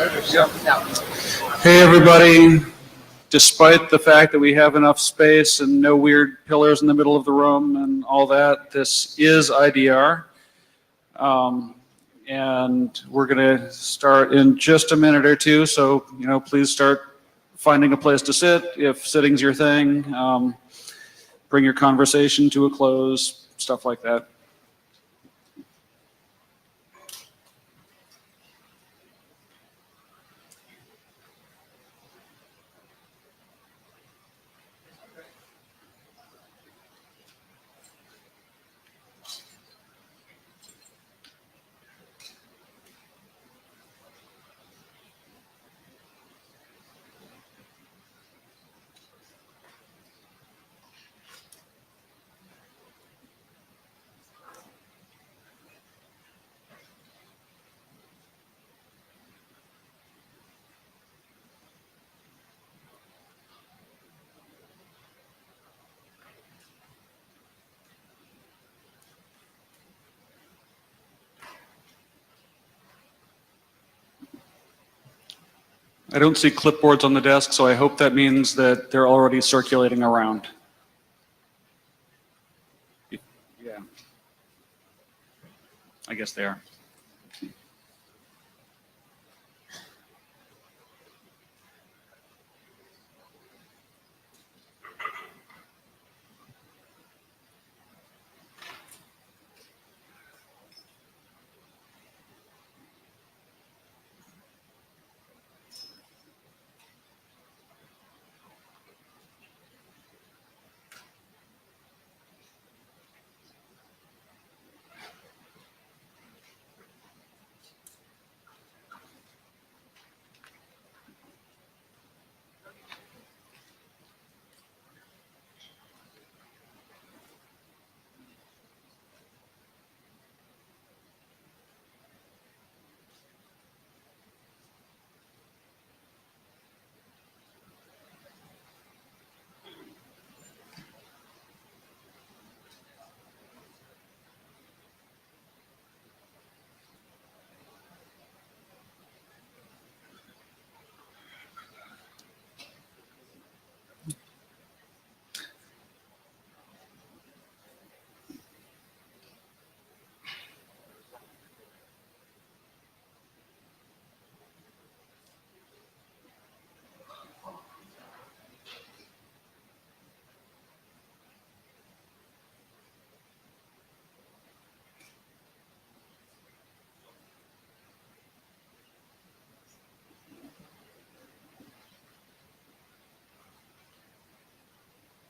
Hey everybody, despite the fact that we have enough space and no weird pillars in the middle of the room and all that, this is IDR. And we're going to start in just a minute or two, so please start finding a place to sit if sitting's your thing. Bring your conversation to a close, stuff like that. I don't see clipboards on the desk, so I hope that means that they're already circulating around. Yeah. I guess they are.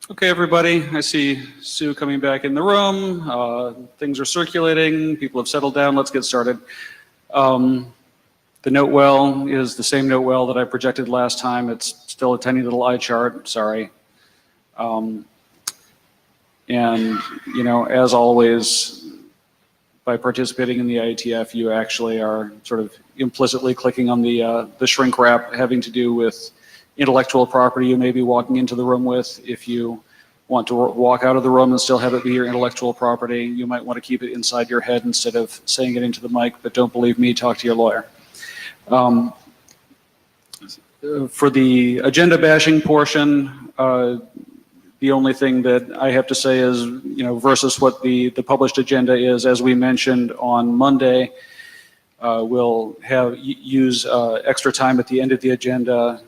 Okay, everybody, I see Sue coming back in the room. Things are circulating. People have settled down. Let's get started. The note well is the same note well that I projected last time. It's still a tiny little eye chart. Sorry. And, as always, by participating in the IETF, you actually are sort of implicitly clicking on the shrink wrap having to do with intellectual property you may be walking into the room with. If you want to walk out of the room and still have it be your intellectual property, you might want to keep it inside your head instead of saying it into the mic, but don't believe me, talk to your lawyer. For the agenda bashing portion, the only thing that I have to say is, versus what the published agenda is, as we mentioned on Monday, we'll use extra time at the end of the agenda,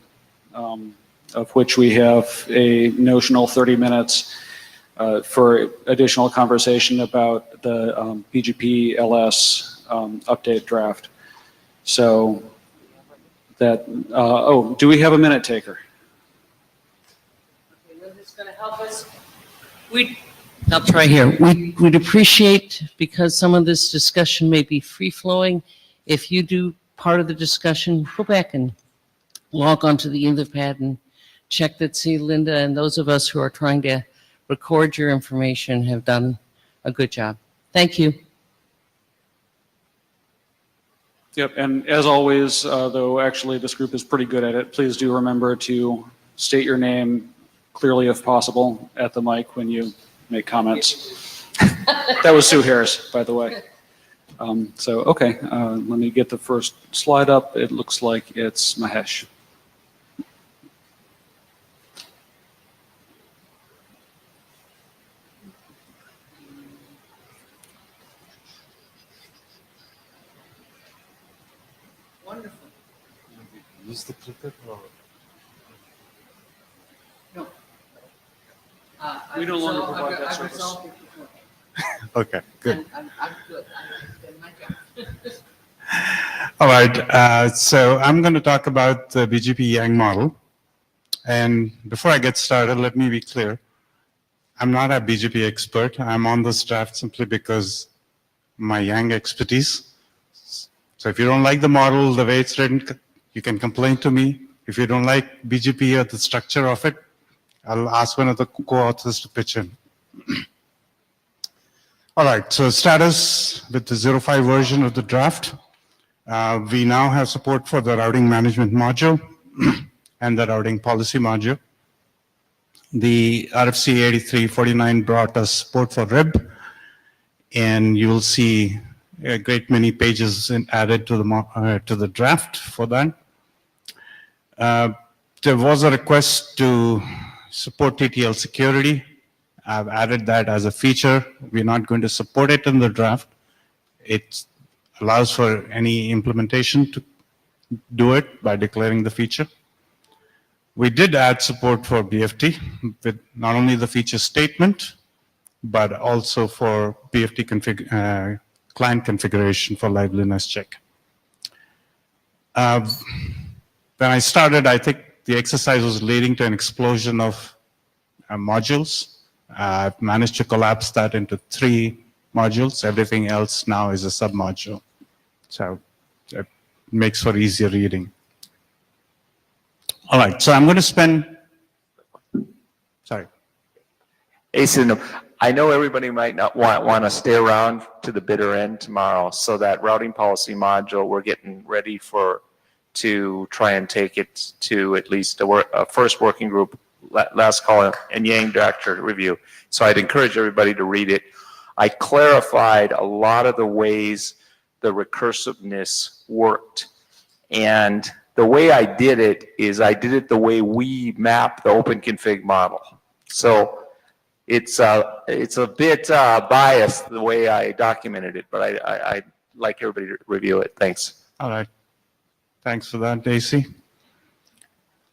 of which we have a notional 30 minutes for additional conversation about the PGP LS update draft. So that, do we have a minute taker? Okay, Linda's going to help us. I'll try here. We'd appreciate, because some of this discussion may be free-flowing, if you do part of the discussion, go back and log onto the Etherpad and check that. See, Linda and those of us who are trying to record your information have done a good job. Thank you. Yep, and as always, though actually this group is pretty good at it, please do remember to state your name clearly if possible at the mic when you make comments. That was Sue Harris, by the way. Okay, let me get the first slide up. It looks like it's Mahesh. Wonderful. Use the clicker or? No. We no longer provide that service. Okay, good. I'm good. I've done my job. All right, so I'm going to talk about the BGP-Yang model. And before I get started, let me be clear. I'm not a BGP expert. I'm on this draft simply because my Yang expertise. So if you don't like the model, the way it's written, you can complain to me. If you don't like BGP or the structure of it, I'll ask one of the co-authors to pitch in. All right, so status with the 05 version of the draft. We now have support for the routing management module and the routing policy module. The RFC 8349 brought us support for RIB, and you will see a great many pages added to the draft for that. There was a request to support TTL security. I've added that as a feature. We're not going to support it in the draft. It allows for any implementation to do it by declaring the feature. We did add support for BFT with not only the feature statement, but also for BFT client configuration for liveliness check. When I started, I think the exercise was leading to an explosion of modules. I've managed to collapse that into 3 modules. Everything else now is a submodule. So it makes for easier reading. All right, so I'm going to spend, sorry. Asen, I know everybody might not want to stay around to the bitter end tomorrow, so that routing policy module, we're getting ready to try and take it to at least a first working group, last call, and Yang director review. So I'd encourage everybody to read it. I clarified a lot of the ways the recursiveness worked, and the way I did it is I did it the way we map the open config model. So it's a bit biased the way I documented it, but I'd like everybody to review it. Thanks. All right. Thanks for that, Daisy.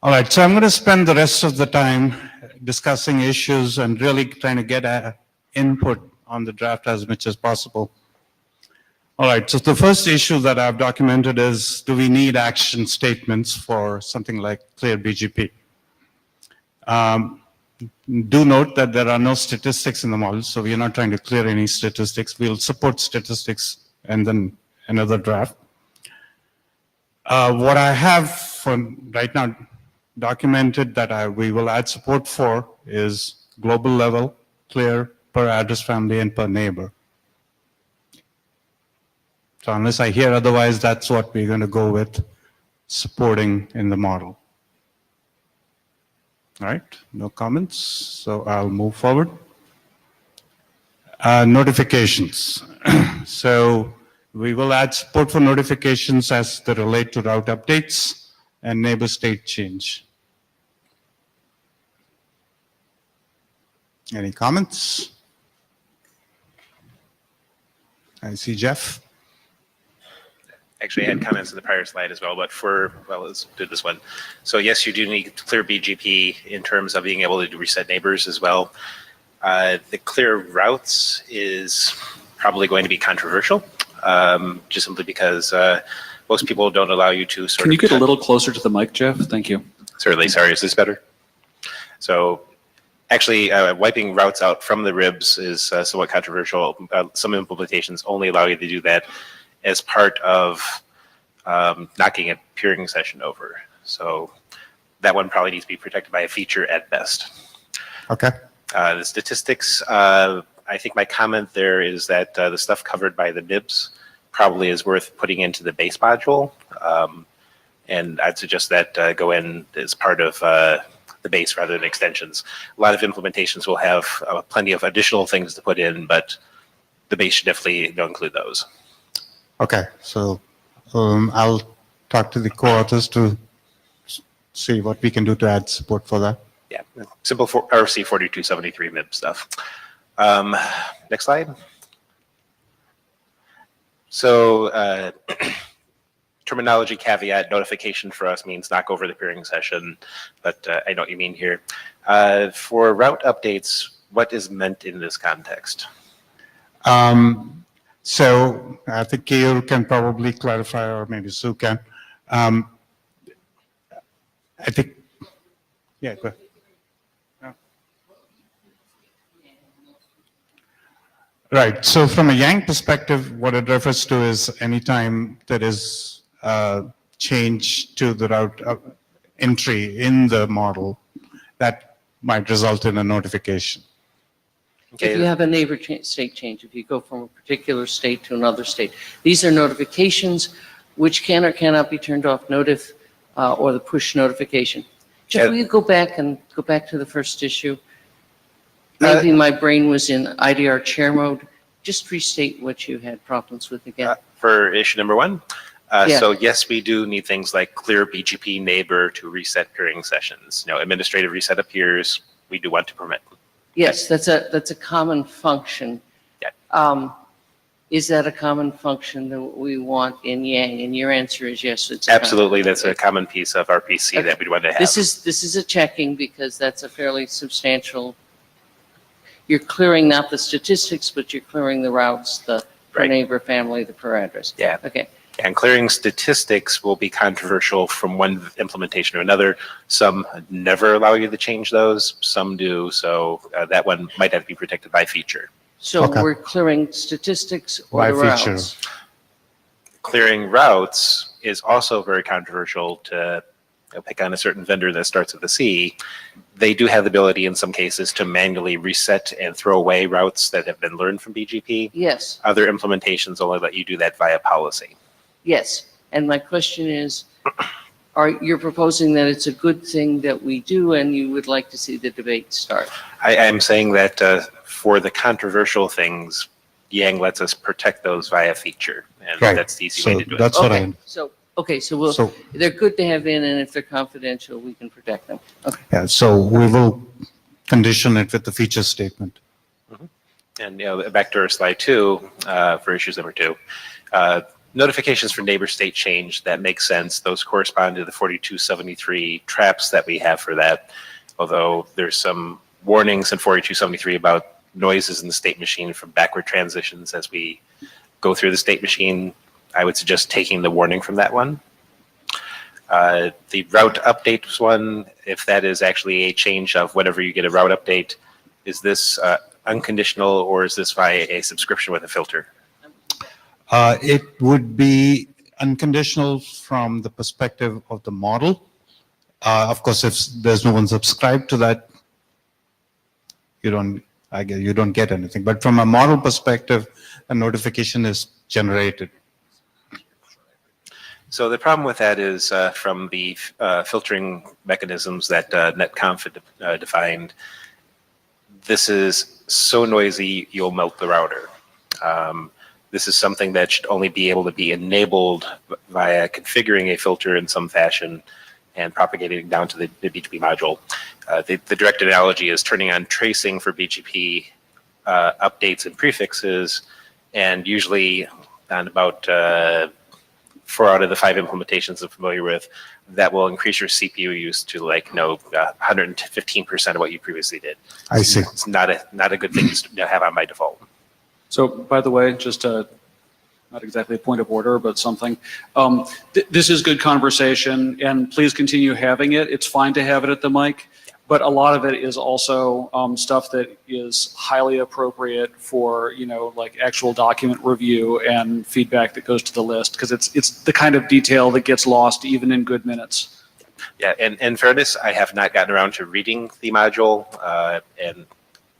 All right, so I'm going to spend the rest of the time discussing issues and really trying to get input on the draft as much as possible. All right, so the first issue that I've documented is, do we need action statements for something like clear BGP? Do note that there are no statistics in the model, so we're not trying to clear any statistics. We'll support statistics and then another draft. What I have for right now documented that we will add support for is global level, clear, per address family, and per neighbor. So unless I hear otherwise, that's what we're going to go with supporting in the model. All right, no comments, so I'll move forward. Notifications. So we will add support for notifications as they relate to route updates and neighbor state change. Any comments? I see Jeff. Actually, I had comments on the prior slide as well, but let's do this one. So yes, you do need clear BGP in terms of being able to reset neighbors as well. The clear routes is probably going to be controversial, just simply because most people don't allow you to sort of... Can you get a little closer to the mic, Jeff? Thank you. Certainly. Sorry, is this better? So actually, wiping routes out from the ribs is somewhat controversial. Some implementations only allow you to do that as part of knocking a peering session over. So that one probably needs to be protected by a feature at best. Okay. The statistics, I think my comment there is that the stuff covered by the nibs probably is worth putting into the base module. And I'd suggest that go in as part of the base rather than extensions. A lot of implementations will have plenty of additional things to put in, but the base should definitely include those. Okay, so I'll talk to the co-authors to see what we can do to add support for that. Yeah, simple RC 4273 MIB stuff. Next slide. So terminology caveat, notification for us means knock over the peering session, but I know what you mean here. For route updates, what is meant in this context? So I think Keyur can probably clarify, or maybe Sue can. I think, yeah, go ahead. Right. So from a Yang perspective, what it refers to is anytime there is a change to the route entry in the model, that might result in a notification. If you have a neighbor state change, if you go from a particular state to another state, these are notifications which can or cannot be turned off, notif, or the push notification. Jeff, will you go back to the first issue? Maybe my brain was in IDR chair mode. Just restate what you had problems with again. For issue number 1? Yeah. So yes, we do need things like clear BGP neighbor to reset peering sessions. Administrative reset appears, we do want to permit. Yes, that's a common function. Yeah. Is that a common function that we want in Yang? And your answer is yes. It's Absolutely, that's a common piece of RPC Okay. that we'd want to have. This is a checking because that's a fairly substantial. You're clearing not the statistics, but you're clearing the routes, the per Right. neighbor, family, the per address. Yeah. Okay. And clearing statistics will be controversial from one implementation to another. Some never allow you to change those, some do, so that one might have to be protected by feature. So Okay. we're clearing statistics or By the feature. routes. Clearing routes is also very controversial to pick on a certain vendor that starts with a C. They do have the ability in some cases to manually reset and throw away routes that have been learned from BGP. Yes, Other implementations only let you do that via policy. yes. And my question is, you're proposing that it's a good thing that we do and you would like to see the debate start? I am saying that for the controversial things, Yang lets us protect those via feature, and Right. that's the easy So way to do it. that's what Okay, so So, they're good to have in, and if they're confidential, we can protect them. Okay. yeah, so we will condition it with the feature statement. And back to our slide 2 for issues number 2. Notifications for neighbor state change, that makes sense. Those correspond to the 4273 traps that we have for that. Although there's some warnings in 4273 about noises in the state machine from backward transitions as we go through the state machine. I would suggest taking the warning from that one. The route updates one, if that is actually a change of whenever you get a route update, is this unconditional or is this via a subscription with a filter? It would be unconditional from the perspective of the model. Of course, if there's no one subscribed to that, you don't get anything. But from a model perspective, a notification is generated. So the problem with that is from the filtering mechanisms that NetConf defined, this is so noisy you'll melt the router. This is something that should only be able to be enabled via configuring a filter in some fashion and propagating down to the BGP module. The direct analogy is turning on tracing for BGP updates and prefixes, and usually on about 4 out of the 5 implementations I'm familiar with, that will increase your CPU use to 115% of what you previously did. I see. It's not a good thing to have on by default. So, by the way, just not exactly a point of order, but something. This is good conversation, and please continue having it. It's fine to have it at the mic, but a lot of it is also stuff that is highly appropriate for, actual document review and feedback that goes to the list, because it's the kind of detail that gets lost even in good minutes. Yeah, and in fairness, I have not gotten around to reading the module, and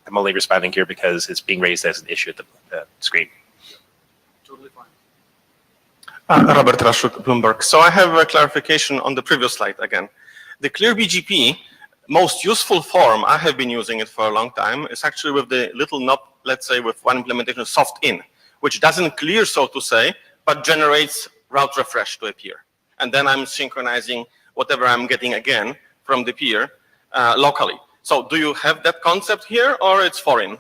I'm only responding here because it's being raised as an issue at the screen. Totally fine. Robert Rashuk, Bloomberg. So I have a clarification on the previous slide again. The clear BGP, most useful form, I have been using it for a long time, is actually with the little knob, let's say with one implementation, soft in, which doesn't clear, so to say, but generates route refresh to a peer. And then I'm synchronizing whatever I'm getting again from the peer locally. So do you have that concept here, or it's foreign?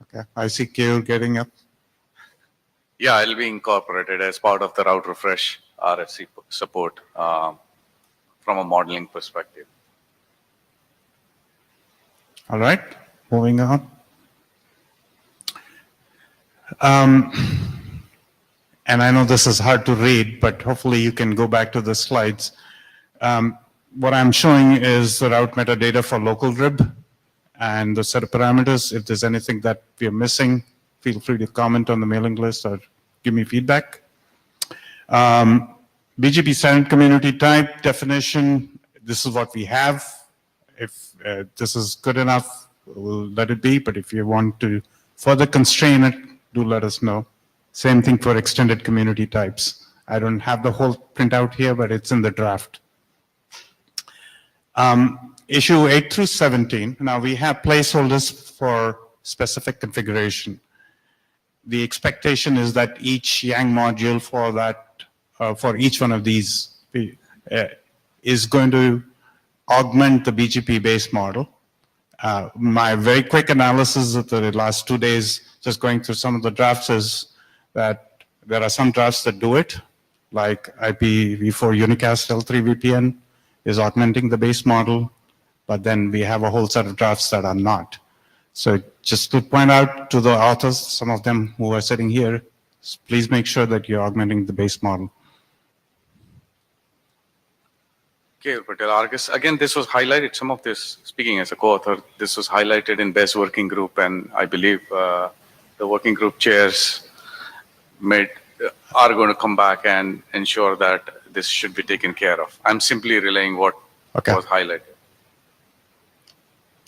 Okay, I see Kale getting up. Yeah, it'll be incorporated as part of the route refresh RFC support from a modeling perspective. All right, moving on. And I know this is hard to read, but hopefully you can go back to the slides. What I'm showing is the route metadata for local RIB and the set of parameters. If there's anything that we are missing, feel free to comment on the mailing list or give me feedback. BGP standard community type definition, this is what we have. If this is good enough, we'll let it be, but if you want to further constrain it, do let us know. Same thing for extended community types. I don't have the whole printout here, but it's in the draft. Issue 8 through 17. Now we have placeholders for specific configuration. The expectation is that each Yang module for that, for each one of these is going to augment the BGP base model. My very quick analysis of the last 2 days, just going through some of the drafts, is that there are some drafts that do it, like IPv4 unicast L3 VPN is augmenting the base model, but then we have a whole set of drafts that are not. So just to point out to the authors, some of them who are sitting here, please make sure that you're augmenting the base model. Okay, Patel, Argus, again, this was highlighted, some of this, speaking as a co-author, this was highlighted in BES working group, and I believe the working group chairs are going to come back and ensure that this should be taken care of. I'm simply relaying what was highlighted.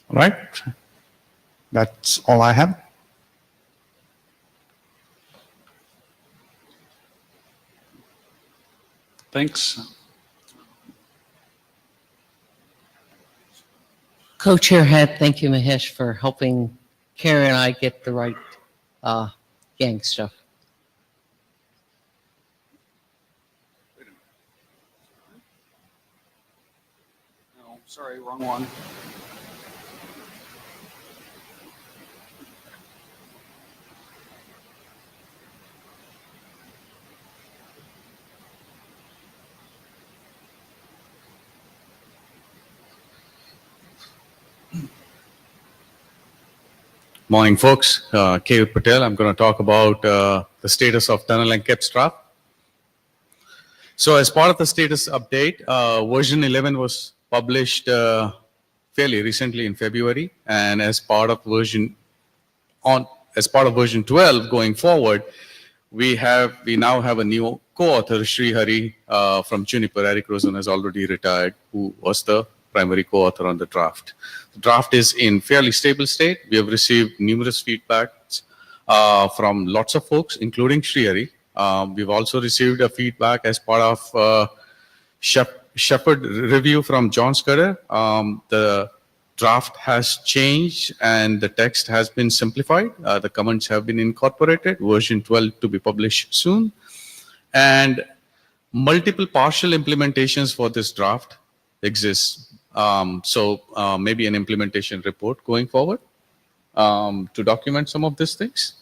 All right, that's all I have. Thanks. Co-chair Head, thank you, Mahesh, for helping Kara and I get the right gang stuff. No, sorry, wrong one. Morning, folks. K. Patel. I'm going to talk about the status of tunnel and KEPS draft. So as part of the status update, version 11 was published fairly recently in February, and as part of version 12 going forward, we now have a new co-author, Sri Hari from Juniper. Eric Rosen has already retired, who was the primary co-author on the draft. The draft is in fairly stable state. We have received numerous feedbacks from lots of folks, including Sri Hari. We've also received a feedback as part of Shepherd review from John Scudder. The draft has changed and the text has been simplified. The comments have been incorporated. Version 12 to be published soon. And multiple partial implementations for this draft exist. So maybe an implementation report going forward to document some of these things.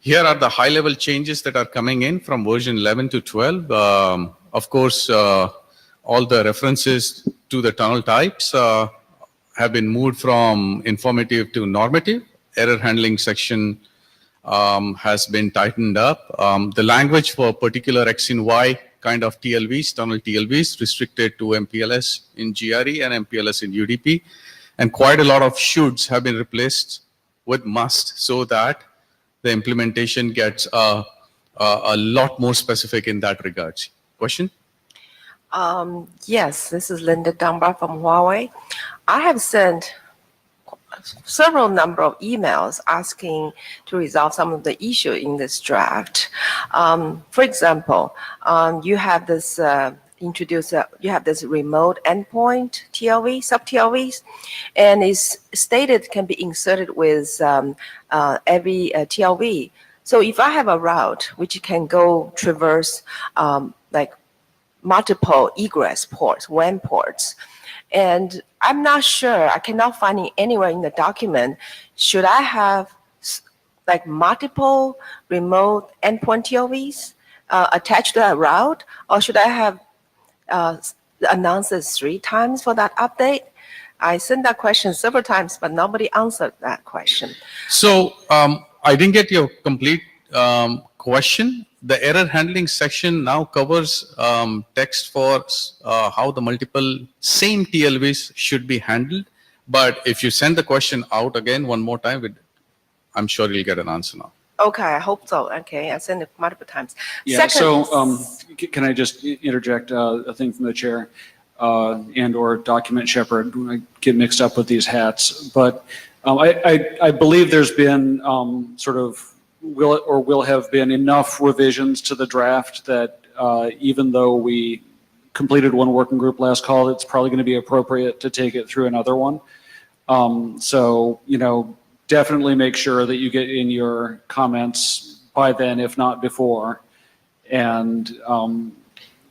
Here are the high-level changes that are coming in from version 11 to 12. Of course, all the references to the tunnel types have been moved from informative to normative. Error handling section has been tightened up. The language for particular X and Y kind of TLVs, tunnel TLVs, restricted to MPLS in GRE and MPLS in UDP. And quite a lot of shoulds have been replaced with must, so that the implementation gets a lot more specific in that regards. Question? Yes, this is Linda Dunbar from Huawei. I have sent several number of emails asking to resolve some of the issue in this draft. For example, you have this you have this remote endpoint TLV, sub-TLVs, and it's stated can be inserted with every TLV. So if I have a route which can go traverse like multiple egress ports, WAN ports, and I'm not sure, I cannot find it anywhere in the document, should I have like multiple remote endpoint TOVs attached to that route, or should I have announced it 3 times for that update? I sent that question several times, but nobody answered that question. So I didn't get your complete question. The error handling section now covers text for how the multiple same TLVs should be handled. But if you send the question out again one more time, I'm sure you'll get an answer now. Okay, I hope so. Okay, I sent it multiple times. Yeah, Second, so can I just interject a thing from the chair and/or document shepherd? I get mixed up with these hats, but I believe there's been sort of will have been enough revisions to the draft that even though we completed one working group last call, it's probably going to be appropriate to take it through another one. So, you know, definitely make sure that you get in your comments by then, if not before. And,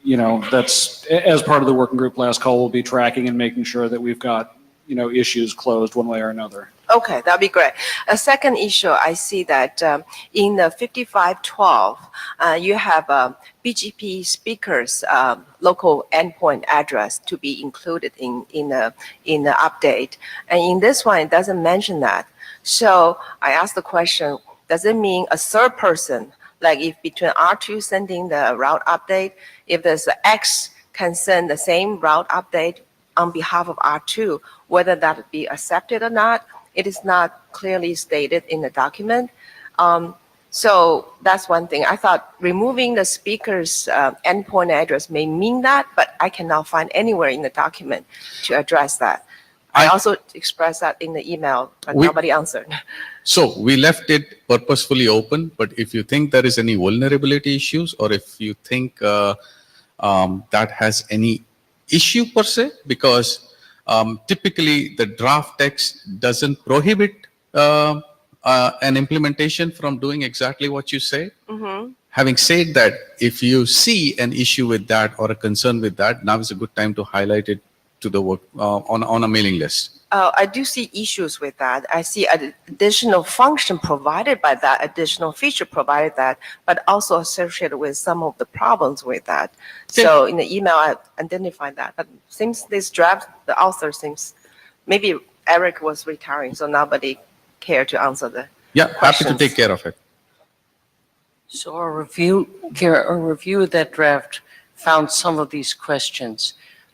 you know, that's, as part of the working group last call, we'll be tracking and making sure that we've got, you know, issues closed one way or another. okay, that'd be great. A second issue, I see that in the 5512, you have BGP speakers local endpoint address to be included in the update. And in this one, it doesn't mention that. So I asked the question, does it mean a third person, like if between R2 sending the route update, if there's an X can send the same route update on behalf of R2, whether that would be accepted or not, it is not clearly stated in the document. So that's one thing. I thought removing the speaker's endpoint address may mean that, but I cannot find anywhere in the document to address that. I also expressed that in the email, but nobody answered. So we left it purposefully open, but if you think there is any vulnerability issues, or if you think that has any issue per se, because typically the draft text doesn't prohibit an implementation from doing exactly what you say. Mm-hmm. Having said that, if you see an issue with that or a concern with that, now is a good time to highlight it to the work on a mailing list. I do see issues with that. I see an additional function provided by that, additional feature provided that, but also associated with some of the problems with that. So in the email, I identified that. But since this draft, the author seems, maybe Eric was retiring, so nobody cared to answer the Yeah, happy questions. to take care of it. So a review, Kara, a review of that draft found some of these questions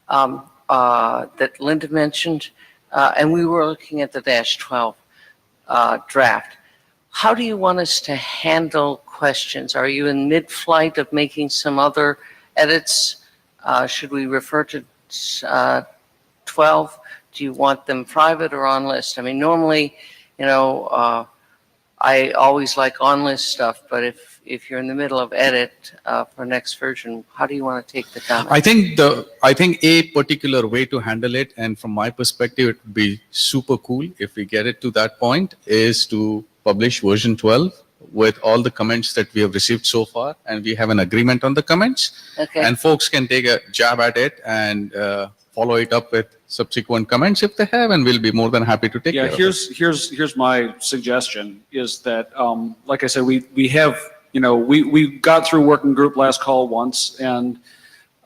that Linda mentioned, and we were looking at the -12 draft. How do you want us to handle questions? Are you in mid-flight of making some other edits? Should we refer to 12? Do you want them private or on list? I mean, normally, you know, I always like on-list stuff, but if you're in the middle of edit for next version, how do you want to take the comment? I think a particular way to handle it, and from my perspective, it would be super cool if we get it to that point, is to publish version 12 with all the comments that we have received so far, and we have an agreement on the comments. Okay. And folks can take a jab at it and follow it up with subsequent comments if they have, and we'll be more than happy to take care of it. Here's my suggestion is that, like I said, we have, you know, we got through working group last call once, and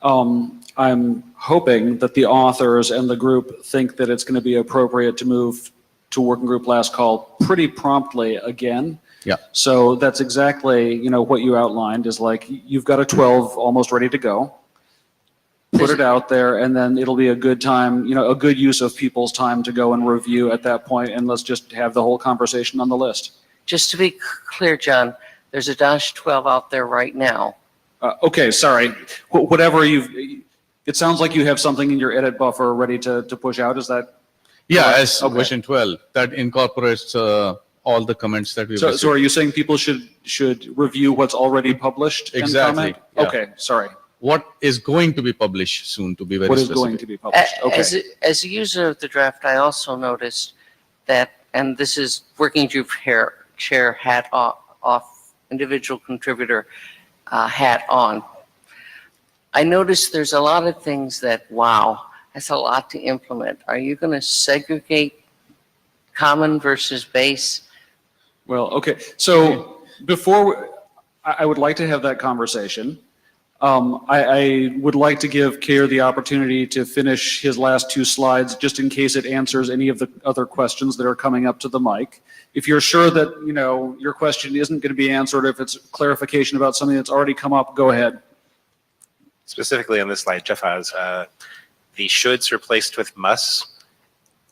I'm hoping that the authors and the group think that it's going to be appropriate to move to working group last call pretty promptly again. Yeah. So that's exactly, you know, what you outlined is like, you've got a 12 almost ready to go. Put it out there, and then it'll be a good time, you know, a good use of people's time to go and review at that point, and let's just have the whole conversation on the list. Just to be clear, John, there's a -12 out there right now. Okay, sorry. Whatever it sounds like you have something in your edit buffer ready to push out, is that? Yeah, correct? as Okay. version 12, that incorporates all the comments that we've received. So are you saying people should review what's already published and Exactly, comment? yeah. Okay, sorry. What is going to be published soon, to be very What is specific. going to be published? Okay. As a user of the draft, I also noticed that, and this is working group chair hat off individual contributor hat on. I noticed there's a lot of things that, wow, that's a lot to implement. Are you going to segregate common versus base? Well, okay, so before, I would like to have that conversation. I would like to give Keir the opportunity to finish his last two slides, just in case it answers any of the other questions that are coming up to the mic. If you're sure that, you know, your question isn't going to be answered, if it's clarification about something that's already come up, go ahead. Specifically on this slide, Jeff has the shoulds replaced with musts.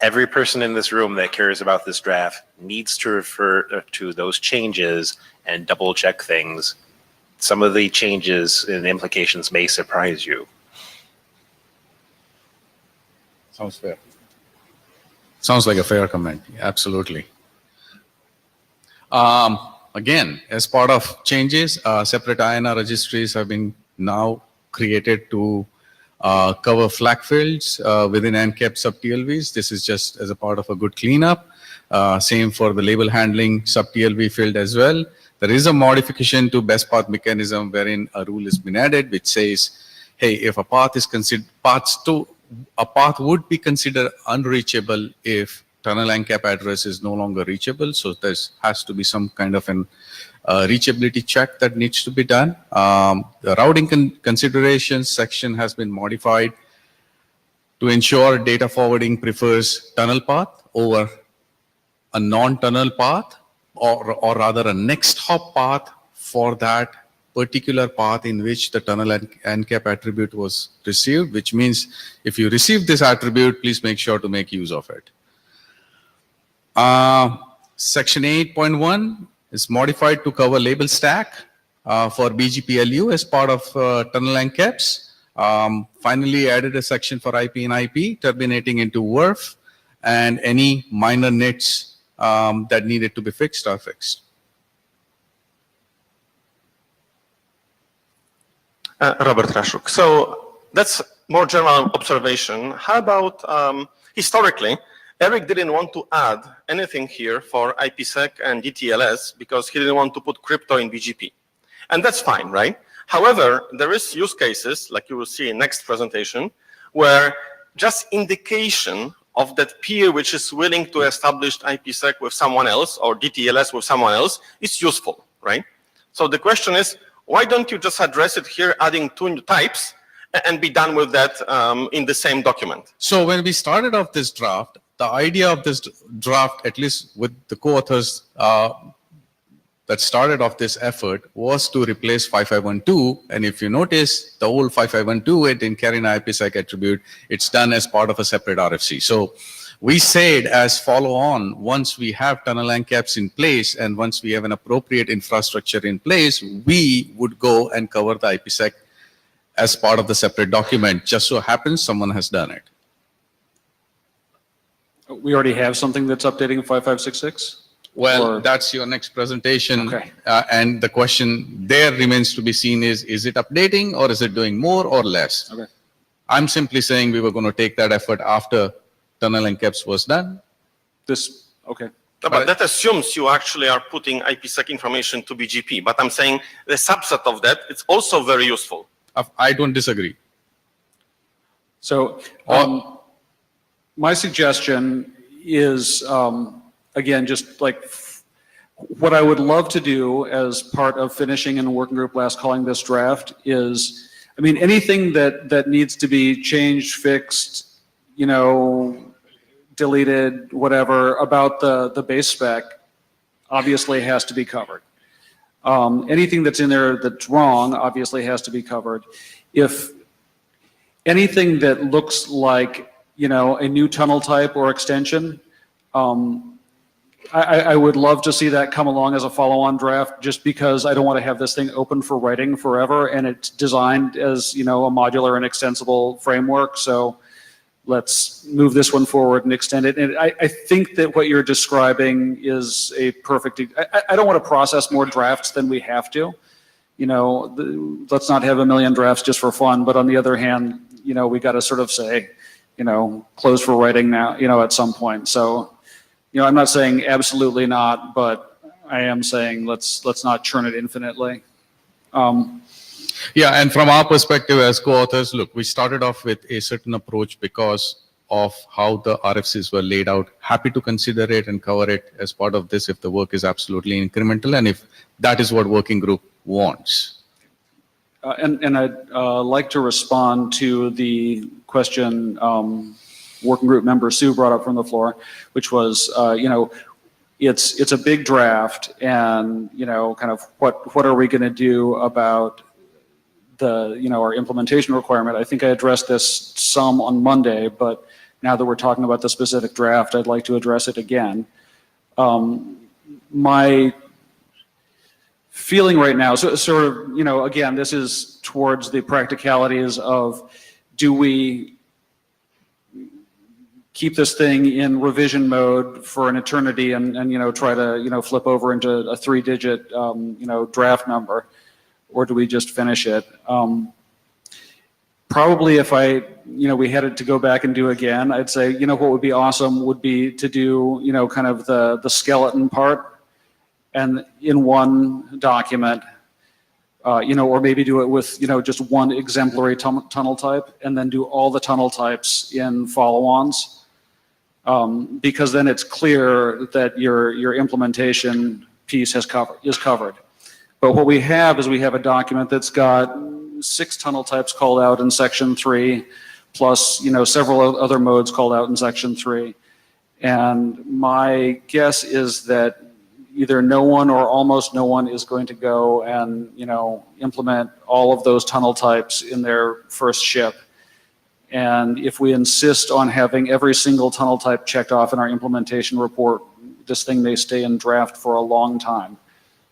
Every person in this room that cares about this draft needs to refer to those changes and double check things. Some of the changes and implications may surprise you. Sounds fair. Sounds like a fair comment. Absolutely. Again, as part of changes, separate INR registries have been now created to cover flag fields within ANCAP sub-TLVs. This is just as a part of a good cleanup. Same for the label handling sub-TLV field as well. There is a modification to best path mechanism wherein a rule has been added which says, hey, if a path is considered, a path would be considered unreachable if tunnel ANCAP address is no longer reachable. So there has to be some kind of an reachability check that needs to be done. The routing considerations section has been modified to ensure data forwarding prefers tunnel path over a non-tunnel path, or rather a next hop path for that particular path in which the tunnel ANCAP attribute was received, which means if you receive this attribute, please make sure to make use of it. Section 8.1 is modified to cover label stack for BGPLU as part of tunnel ANCAPs. Finally added a section for IP and IP terminating into WRF, and any minor nits that needed to be fixed are fixed. Robert Raszuk. So that's more general observation. How about historically, Eric didn't want to add anything here for IPsec and DTLS because he didn't want to put crypto in BGP. And that's fine, right? However, there is use cases, like you will see in next presentation, where just indication of that peer which is willing to establish IPsec with someone else or DTLS with someone else is useful, right? So the question is, why don't you just address it here, adding two new types, and be done with that in the same document? So when we started off this draft, the idea of this draft, at least with the co-authors that started off this effort, was to replace 5512. And if you notice, the old 5512, it didn't carry an IPsec attribute. It's done as part of a separate RFC. So we said as follow on, once we have tunnel ANCAPs in place and once we have an appropriate infrastructure in place, we would go and cover the IPsec as part of the separate document. Just so happens someone has done it. We already have something that's updating 5566? Well, Or- that's your next presentation. Okay. And the question there remains to be seen is it updating or is it doing more or less? Okay. I'm simply saying we were going to take that effort after tunnel ANCAPs was done. This, okay. But that assumes you actually are putting IPsec information to BGP. But I'm saying the subset of that, it's also very useful. I don't disagree. So my suggestion is, again, just like what I would love to do as part of finishing in a working group last calling this draft is, I mean, anything that needs to be changed, fixed, you know, deleted, whatever, about the base spec obviously has to be covered. Anything that's in there that's wrong obviously has to be covered. If anything that looks like, you know, a new tunnel type or extension, I would love to see that come along as a follow-on draft, just because I don't want to have this thing open for writing forever, and it's designed as, you know, a modular and extensible framework. So let's move this one forward and extend it. And I think that what you're describing is a perfect, I don't want to process more drafts than we have to. You know, let's not have a million drafts just for fun. But on the other hand, you know, we got to sort of say, you know, close for writing now, you know, at some point. So, you know, I'm not saying absolutely not, but I am saying let's not churn it infinitely. Yeah, and from our perspective as co-authors, look, we started off with a certain approach because of how the RFCs were laid out. Happy to consider it and cover it as part of this if the work is absolutely incremental and if that is what working group wants. And I'd like to respond to the question working group member Sue brought up from the floor, which was, it's a big draft, and kind of what are we going to do about the our implementation requirement. I think I addressed this some on Monday, but now that we're talking about the specific draft, I'd like to address it again. My feeling right now, so sort of, again, this is towards the practicalities of, do we keep this thing in revision mode for an eternity and try to, flip over into a 3-digit, draft number, or do we just finish it? Probably if we had it to go back and do again, I'd say, what would be awesome would be to do, kind of the skeleton part, and in one document, or maybe do it with, just one exemplary tunnel type, and then do all the tunnel types in follow-ons, because then it's clear that your implementation piece is covered. But what we have is we have a document that's got 6 tunnel types called out in section 3, plus several other modes called out in section 3. And my guess is that either no one or almost no one is going to go and implement all of those tunnel types in their first ship. And if we insist on having every single tunnel type checked off in our implementation report, this thing may stay in draft for a long time.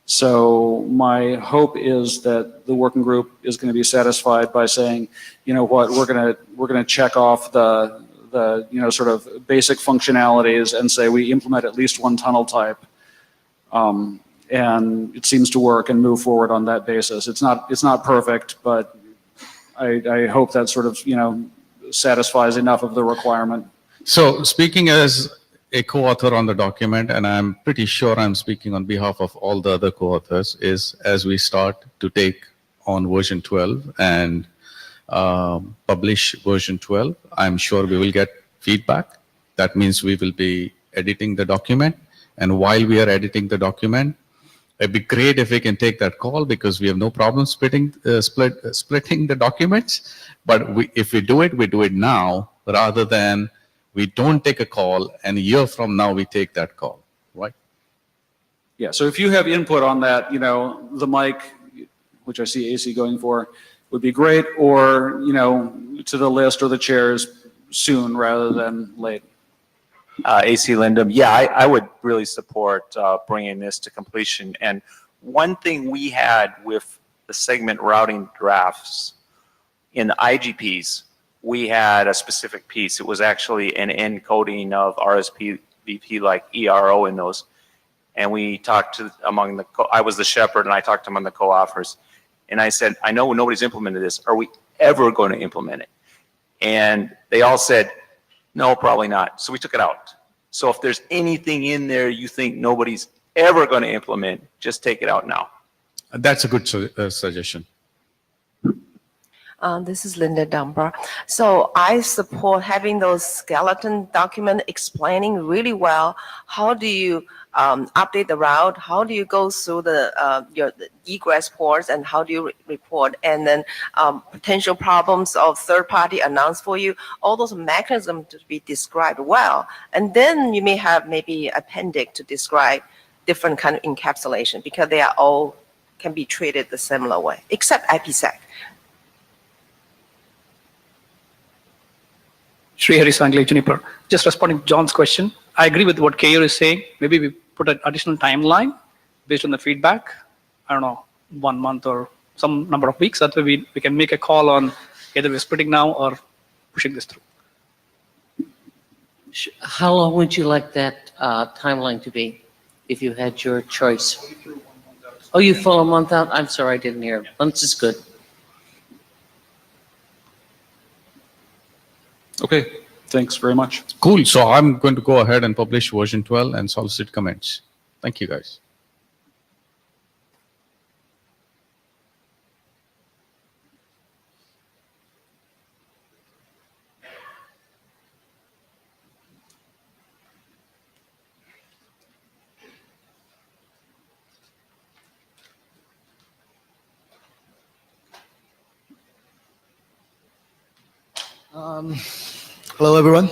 So my hope is that the working group is going to be satisfied by saying, we're going to check off the sort of basic functionalities and say we implement at least one tunnel type, and it seems to work, and move forward on that basis. It's not perfect, but I hope that sort of satisfies enough of the requirement. So speaking as a co-author on the document, and I'm pretty sure I'm speaking on behalf of all the other co-authors, is as we start to take on version 12 and publish version 12, I'm sure we will get feedback. That means we will be editing the document. And while we are editing the document, it'd be great if we can take that call, because we have no problem splitting the documents. But if we do it now, rather than we don't take a call and a year from now we take that call, right? Yeah, so if you have input on that, the mic, which I see AC going for, would be great, or, to the list or the chairs soon rather than late. AC Lindum, yeah, I would really support bringing this to completion. And one thing we had with the segment routing drafts in the IGPs, we had a specific piece. It was actually an encoding of RSVP like ERO in those. And we talked to I was the shepherd, and I talked among the co-authors. And I said, I know nobody's implemented this. Are we ever going to implement it? And they all said, no, probably not. So we took it out. So if there's anything in there you think nobody's ever going to implement, just take it out now. That's a good suggestion. This is Linda Dunbar. So I support having those skeleton documents explaining really well how do you update the route, how do you go through the egress ports, and how do you report, and then potential problems of third-party announced for you, all those mechanisms to be described well. And then you may have maybe appendix to describe different kind of encapsulation, because they are all can be treated the similar way, except IPsec. Sri Hari Sangley, Juniper. Just responding to John's question, I agree with what Keyur is saying. Maybe we put an additional timeline based on the feedback. I don't know, 1 month or some number of weeks. That way we can make a call on either we're splitting now or pushing this through. How long would you like that timeline to be if you had your choice? Oh, you full a month out? I'm sorry, I didn't hear. Months is good. Okay, thanks very much. Cool. So I'm going to go ahead and publish version 12 and solicit comments. Thank you, guys. Hello, everyone.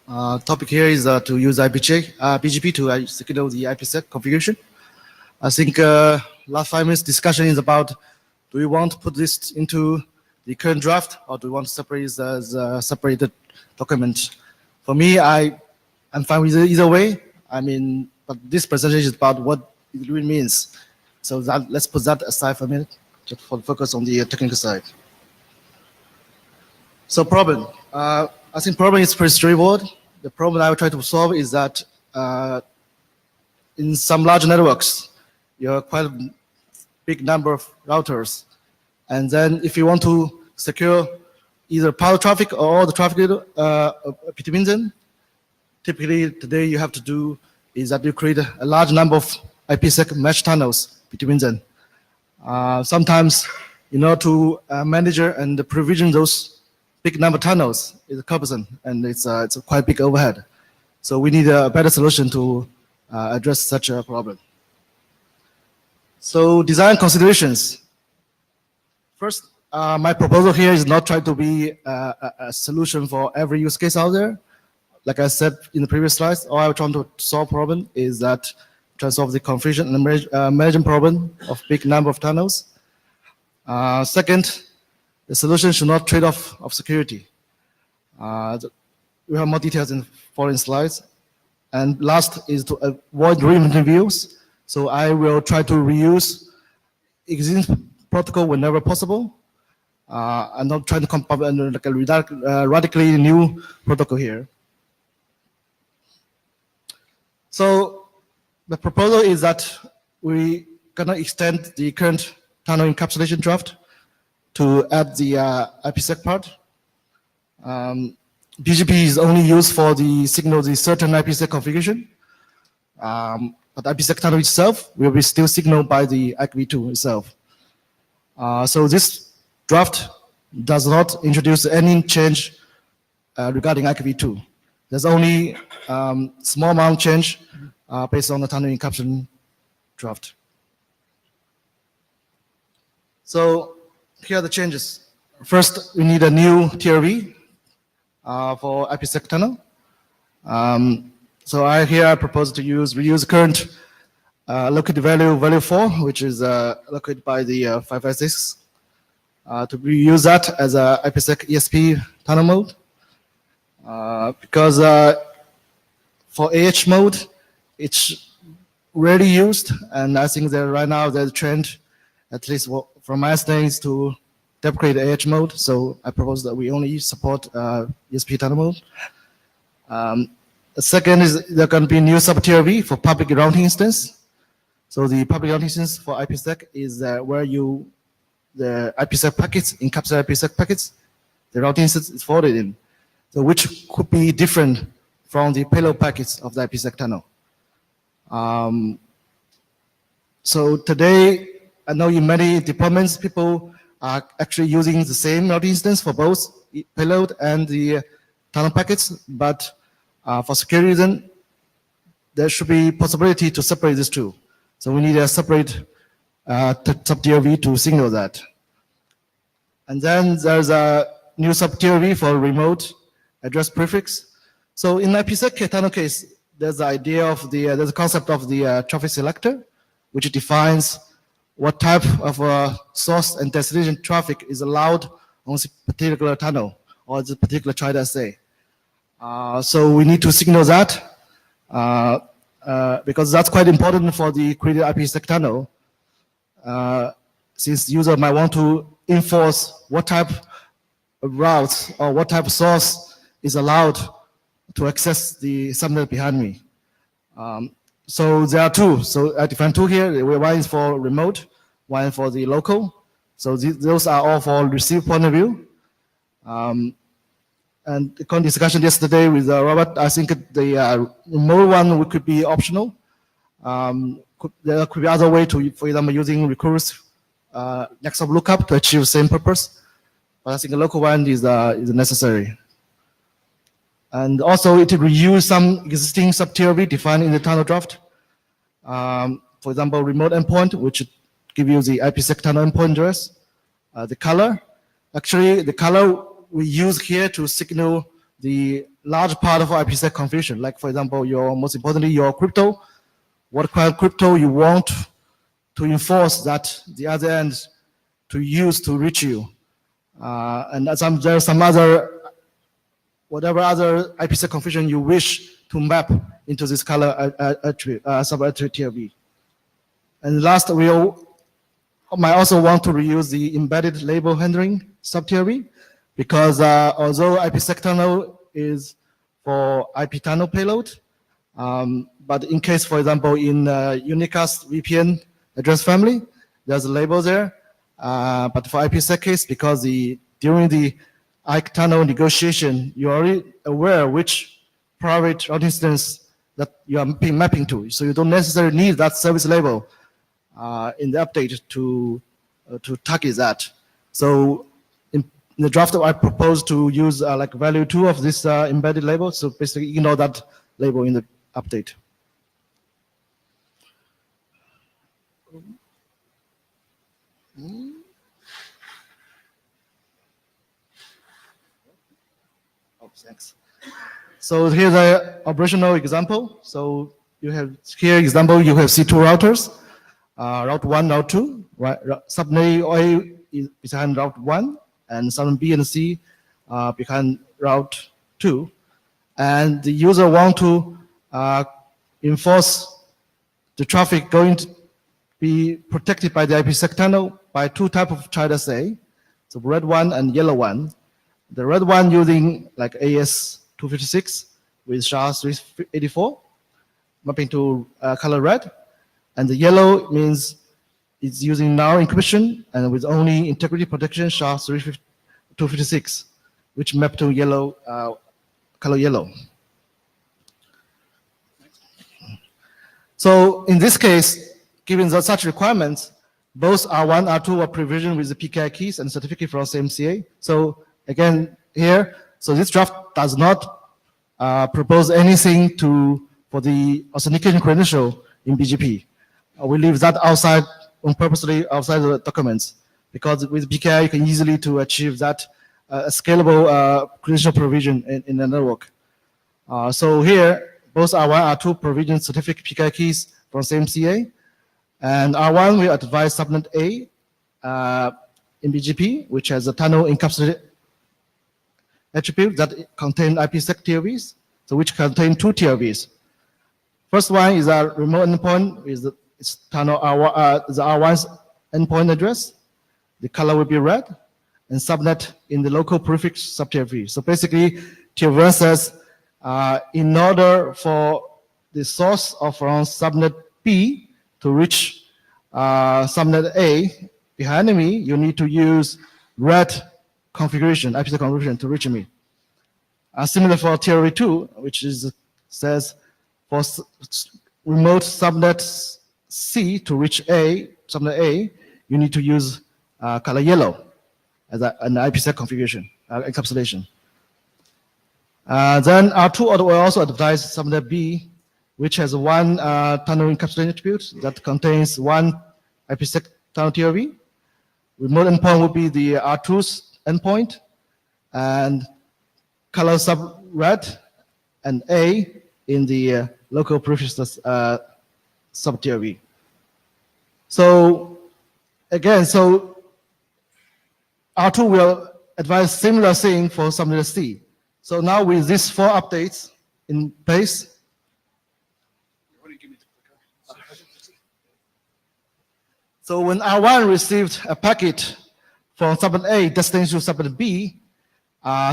Topic here is to use BGP to secure the IPsec configuration. I think last 5 minutes discussion is about, do we want to put this into the current draft, or do we want to separate this as a separated document? For me, I'm fine with either way. I mean, but this presentation is about what it really means. So let's put that aside for a minute, just for focus on the technical side. So problem. I think problem is pretty straightforward. The problem I will try to solve is that in some large networks, you have quite a big number of routers. And then if you want to secure either power traffic or all the traffic between them, typically today you have to do is that you create a large number of IPsec mesh tunnels between them. Sometimes, in order to manage and provision those big number of tunnels is cumbersome, and it's a quite big overhead. So we need a better solution to address such a problem. So design considerations. First, my proposal here is not trying to be a solution for every use case out there. Like I said in the previous slides, all I'm trying to solve problem is that try to solve the confusion and management problem of big number of tunnels. Second, the solution should not trade off of security. We have more details in following slides. And last is to avoid reinventing views. So I will try to reuse existing protocol whenever possible. I'm not trying to come up with like a radically new protocol here. So the proposal is that we cannot extend the current tunnel encapsulation draft to add the IPsec part. BGP is only used for the signal the certain IPsec configuration. But IPsec tunnel itself will be still signaled by the IPv2 itself. So this draft does not introduce any change regarding IPv2. There's only small amount change based on the tunnel encapsulation draft. So here are the changes. First, we need a new TRV for IPsec tunnel. So I propose to reuse current located value 4, which is located by the 556, to reuse that as a IPsec ESP tunnel mode. Because for AH mode, it's rarely used, and I think that right now there's a trend, at least from my studies, to deprecate AH mode. So I propose that we only support ESP tunnel mode. The second is there going to be new sub-TRV for public routing instance. So the public routing instance for IPsec is where the IPsec packets, encapsulated IPsec packets, the routing instance is forwarded in. So which could be different from the payload packets of the IPsec tunnel. So today, I know in many deployments, people are actually using the same routing instance for both payload and the tunnel packets, but for security reason, there should be possibility to separate these two. So we need a separate sub-TRV to signal that. And then there's a new sub-TRV for remote address prefix. So in IPsec tunnel case, there's the idea of there's a concept of the traffic selector, which defines what type of source and destination traffic is allowed on this particular tunnel or this particular child SA. So we need to signal that because that's quite important for the created IPsec tunnel. Since user might want to enforce what type of routes or what type of source is allowed to access the subnet behind me. So there are two. So I define two here. One is for remote, one for the local. So those are all for receive point of view. And the discussion yesterday with Robert, I think the remote one could be optional. There could be other way to, for example, using recursive next of lookup to achieve the same purpose. But I think the local one is necessary. And also it will reuse some existing sub-TRV defined in the tunnel draft. For example, remote endpoint, which give you the IPsec tunnel endpoint address. The color, actually the color we use here to signal the large part of IPsec confusion. Like for example, most importantly, your crypto, what kind of crypto you want to enforce that the other end to use to reach you. And there are some other, whatever other IPsec confusion you wish to map into this color attribute, sub-attribute TLB. And last, we might also want to reuse the embedded label handling sub-TLB, because although IPsec tunnel is for IP tunnel payload, but in case, for example, in unicast VPN address family, there's a label there. But for IPsec case, because during the IP tunnel negotiation, you're already aware which private routing instance that you are mapping to. So you don't necessarily need that service label in the update to target that. So in the draft, I propose to use like value 2 of this embedded label. So basically ignore that label in the update. Oh, thanks. So here's an operational example. So you have here example, you have C2 routers, route 1, route 2, right? Subnet A is behind route 1, and subnet B and C behind route 2. And the user want to enforce the traffic going to be protected by the IPsec tunnel by 2 types of child SA, so red one and yellow one. The red one using like AS256 with SHA-384, mapping to color red, and the yellow means it's using narrow encryption and with only integrity protection SHA-256, which map to yellow, color yellow. So in this case, given such requirements, both R1, R2 are provisioned with the PKI keys and certificate from CMCA. So again, here, so this draft does not propose anything for the authentication credential in BGP. We leave that outside, purposely outside the documents, because with PKI you can easily to achieve that scalable credential provision in the network. So here, both R1, R2 provision certificate PKI keys from CMCA. And R1 will advise subnet A in BGP, which has a tunnel encapsulated attribute that contain IPsec TLVs, so which contain 2 TLVs. First one is a remote endpoint with the tunnel the R1's endpoint address. The color will be red, and subnet in the local prefix sub TLV. So basically, TLV says in order for the source of from subnet B to reach subnet A behind me, you need to use red configuration, IPsec configuration to reach me. Similar for TLV2, which says for remote subnet C to reach subnet A, you need to use color yellow as an IPsec configuration, encapsulation. Then R2 will also advise subnet B, which has 1 tunnel encapsulation attribute that contains 1 IPsec tunnel TLV. Remote endpoint would be the R2's endpoint, and color sub red and A in the local prefix sub TLV. So again, so R2 will advise similar thing for subnet C. So now with these 4 updates in place, so when R1 received a packet from subnet A destination to subnet B,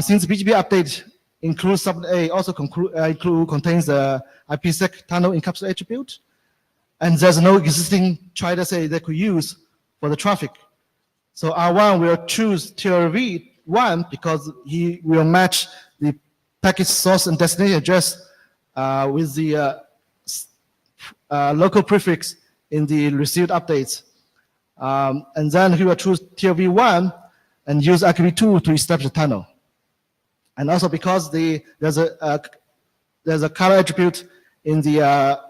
since BGP update includes subnet A, also contains the IPsec tunnel encapsulation attribute, and there's no existing child SA they could use for the traffic. So R1 will choose TLV1 because he will match the packet source and destination address with the local prefix in the received updates. And then he will choose TLV1 and use IPv2 to establish the tunnel. And also because there's a color attribute in the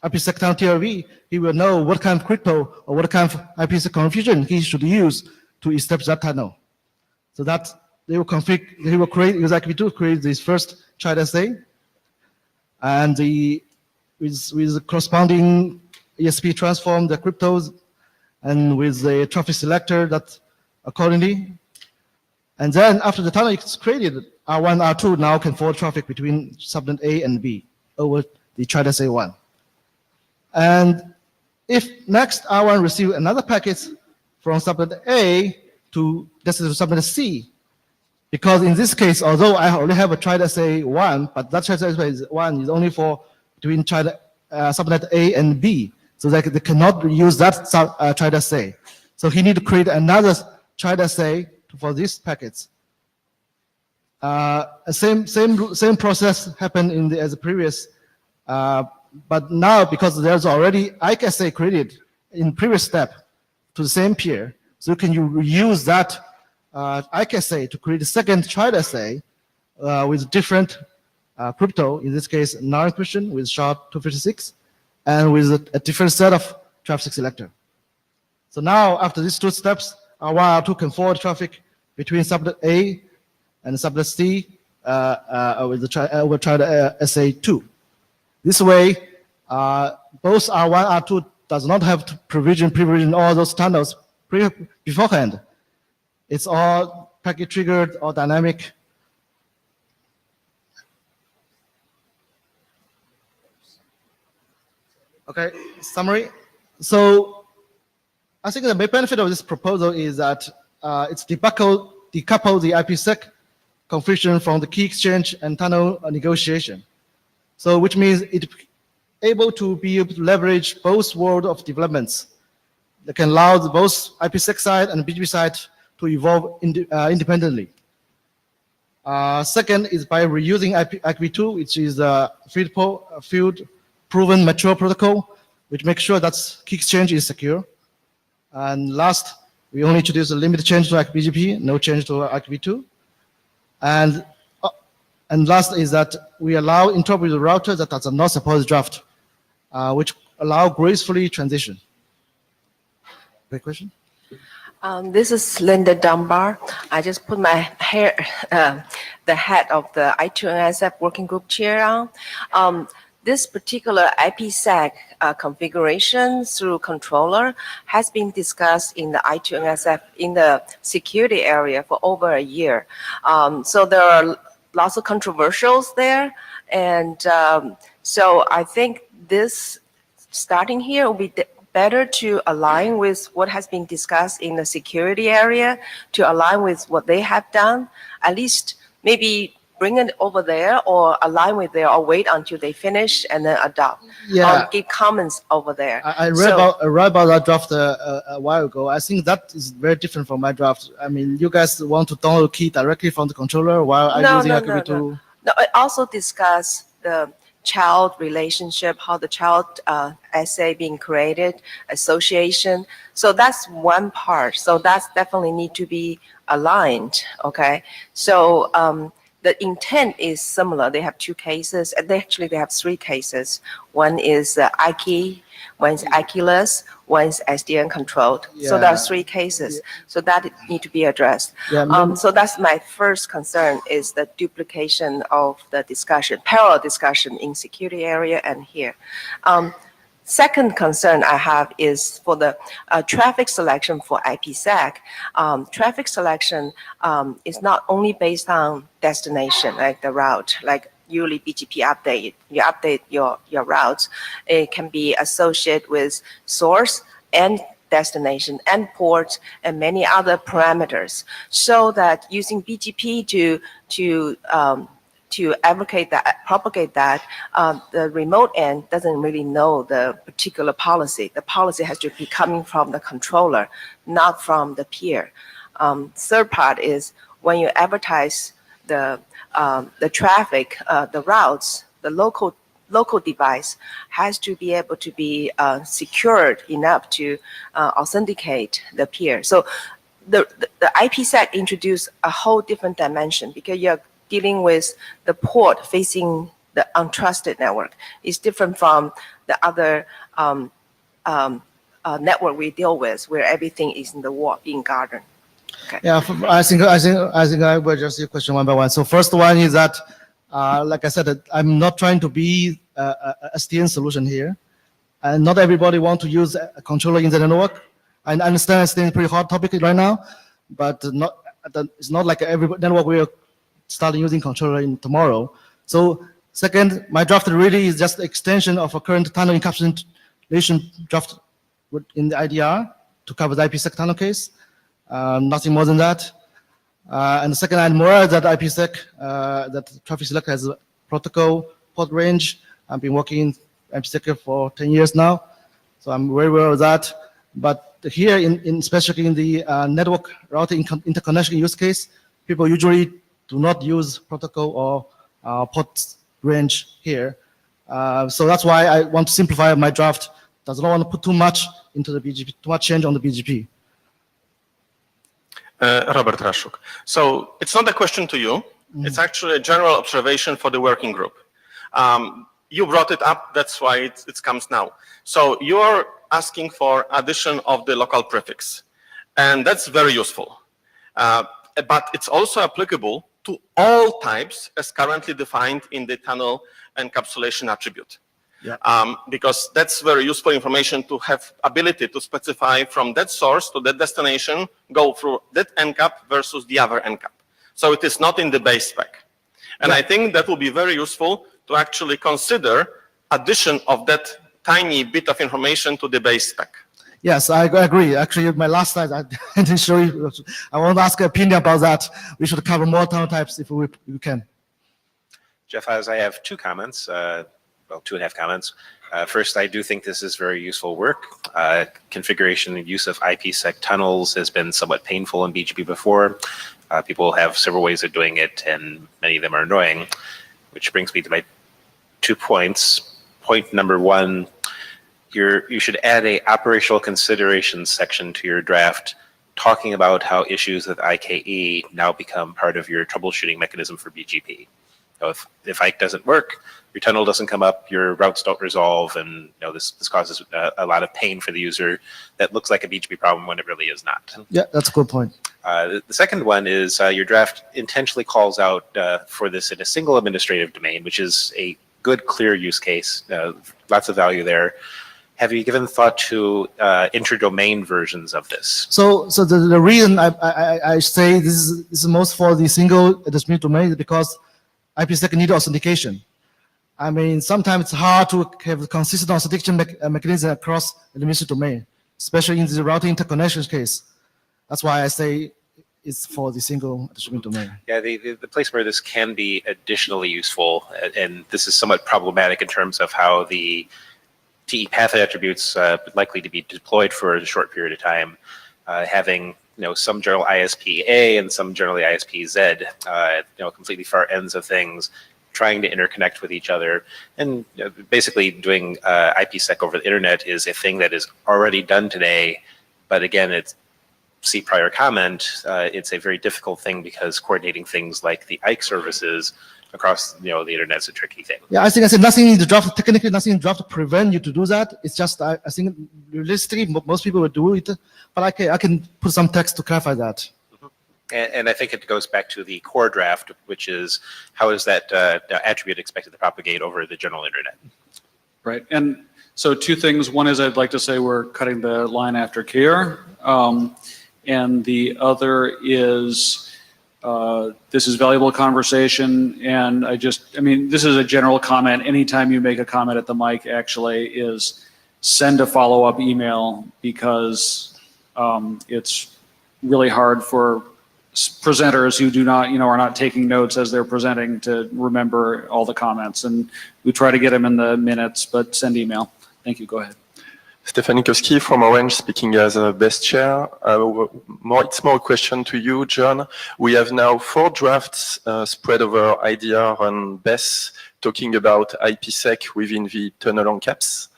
IPsec tunnel TLV, he will know what kind of crypto or what kind of IPsec confusion he should use to establish that tunnel. So that they will config, he will create, use IPv2 create this first child SA, and with the corresponding ESP transform the cryptos, and with the traffic selector that accordingly. And then after the tunnel is created, R1, R2 now can forward traffic between subnet A and B over the child SA1. And if next R1 receive another packet from subnet A to subnet C, because in this case, although I already have a child SA1, but that child SA1 is only for between subnet A and B, so that they cannot use that child SA. So he need to create another child SA for these packets. Same process happened in as the previous, but now because there's already IKE SA created in previous step to the same peer, so can you use that IKE SA to create a second child SA with different crypto, in this case non-encryption with SHA-256, and with a different set of traffic selector. So now after these two steps, R1, R2 can forward traffic between subnet A and subnet C with the child SA2. This way, both R1, R2 does not have to pre-provision all those tunnels beforehand. It's all packet triggered or dynamic. Okay, summary. So I think the main benefit of this proposal is that it's decouple the IPsec configuration from the key exchange and tunnel negotiation. So which means it's able to leverage both world of developments that can allow both IPsec side and BGP side to evolve independently. Second is by reusing IPv2, which is a field proven mature protocol, which makes sure that key exchange is secure. And last, we only introduce a limited change to BGP, no change to IPv2. And last is that we allow interoperable routers that are not supposed draft, which allow gracefully transition. Great question. This is Linda Dunbar. I just put my the head of the I2NSF working group chair on. This particular IPsec configuration through controller has been discussed in the I2NSF in the security area for over a year. So there are lots of controversials there. And so I think this starting here will be better to align with what has been discussed in the security area, to align with what they have done, at least maybe bring it over there or align with there or wait until they finish and then adopt. Yeah. Or give comments over there. I read about that draft a while ago. I think that is very different from my draft. I mean, you guys want to download key directly from the controller while I'm using IPv2. No, I also discuss the child relationship, how the child SA being created, association. So that's one part. So that's definitely need to be aligned. Okay. So the intent is similar. They have two cases, and they have three cases. One is IKE, one is IKE-less, one is SDN controlled. Yeah. So there are three cases. So that need to be addressed. Yeah, so that's my first concern is the duplication of the discussion, parallel discussion in security area and here. Second concern I have is for the traffic selection for IPsec. Traffic selection is not only based on destination, like the route, like usually BGP update, you update your routes. It can be associated with source and destination and port and many other parameters, so that using BGP to advocate that, propagate that, the remote end doesn't really know the particular policy. The policy has to be coming from the controller, not from the peer. Third part is when you advertise the traffic, the routes, the local device has to be able to be secured enough to authenticate the peer. So the IPsec introduced a whole different dimension because you're dealing with the port facing the untrusted network. Is different from the other network we deal with, where everything is in the wall being guarded. Yeah, I think I will address your question one by one. So first one is that, like I said, that I'm not trying to be a SDN solution here. And not everybody want to use a controller in the network. I understand SDN is a pretty hot topic right now, but it's not like every network will start using controller in tomorrow. So second, my draft really is just extension of a current tunnel encapsulation draft in the IDR to cover the IPsec tunnel case. Nothing more than that. And the second, I'm aware that IPsec, that traffic select has a protocol port range. I've been working in IPsec for 10 years now, so I'm very aware of that. But here, especially in the network routing interconnection use case, people usually do not use protocol or port range here. So that's why I want to simplify my draft. Does not want to put too much into the BGP, too much change on the BGP. Robert Raszuk. So it's not a question to you. It's actually a general observation for the working group. You brought it up, that's why it comes now. So you're asking for addition of the local prefix, and that's very useful. But it's also applicable to all types as currently defined in the tunnel encapsulation attribute. Yeah. Because that's very useful information to have ability to specify from that source to that destination, go through that encap versus the other encap. So it is not in the base spec. And I think that will be very useful to actually consider addition of that tiny bit of information to the base spec. Yes, I agree. Actually, my last slide, I didn't show you. I want to ask an opinion about that. We should cover more tunnel types if we can. Jeff, as I have two comments, well, 2.5 comments. First, I do think this is very useful work. Configuration and use of IPsec tunnels has been somewhat painful in BGP before. People have several ways of doing it, and many of them are annoying, which brings me to my 2 points. Point number one, you should add a operational considerations section to your draft talking about how issues with IKE now become part of your troubleshooting mechanism for BGP. So if IKE doesn't work, your tunnel doesn't come up, your routes don't resolve, and this causes a lot of pain for the user that looks like a BGP problem when it really is not. Yeah, that's a good point. The second one is your draft intentionally calls out for this in a single administrative domain, which is a good, clear use case, lots of value there. Have you given thought to inter-domain versions of this? So the reason I say this is most for the single administrative domain is because IPsec need authentication. I mean, sometimes it's hard to have consistent authentication mechanism across administrative domain, especially in the routing interconnection case. That's why I say it's for the single administrative domain. Yeah, the place where this can be additionally useful, and this is somewhat problematic in terms of how the TE path attributes likely to be deployed for a short period of time, having some general ISP A and some generally ISP Z, completely far ends of things, trying to interconnect with each other, and basically doing IPsec over the internet is a thing that is already done today. But again, see prior comment, it's a very difficult thing because coordinating things like the IKE services across the internet is a tricky thing. Yeah, I think I said nothing in the draft, technically nothing in the draft to prevent you to do that. It's just, I think realistically, most people will do it, but I can put some text to clarify that. And I think it goes back to the core draft, which is how is that attribute expected to propagate over the general internet? Right. And so 2 things. One is I'd like to say we're cutting the line after care. And the other is this is valuable conversation. And I mean, this is a general comment. Anytime you make a comment at the mic, actually, is send a follow-up email because it's really hard for presenters who do not, are not taking notes as they're presenting to remember all the comments. And we try to get them in the minutes, but send email. Thank you. Go ahead. Stefan Nikowski from Orange, speaking as a best chair. It's more a question to you, John. We have now 4 drafts spread over IDR and BES talking about IPsec within the tunnel encaps.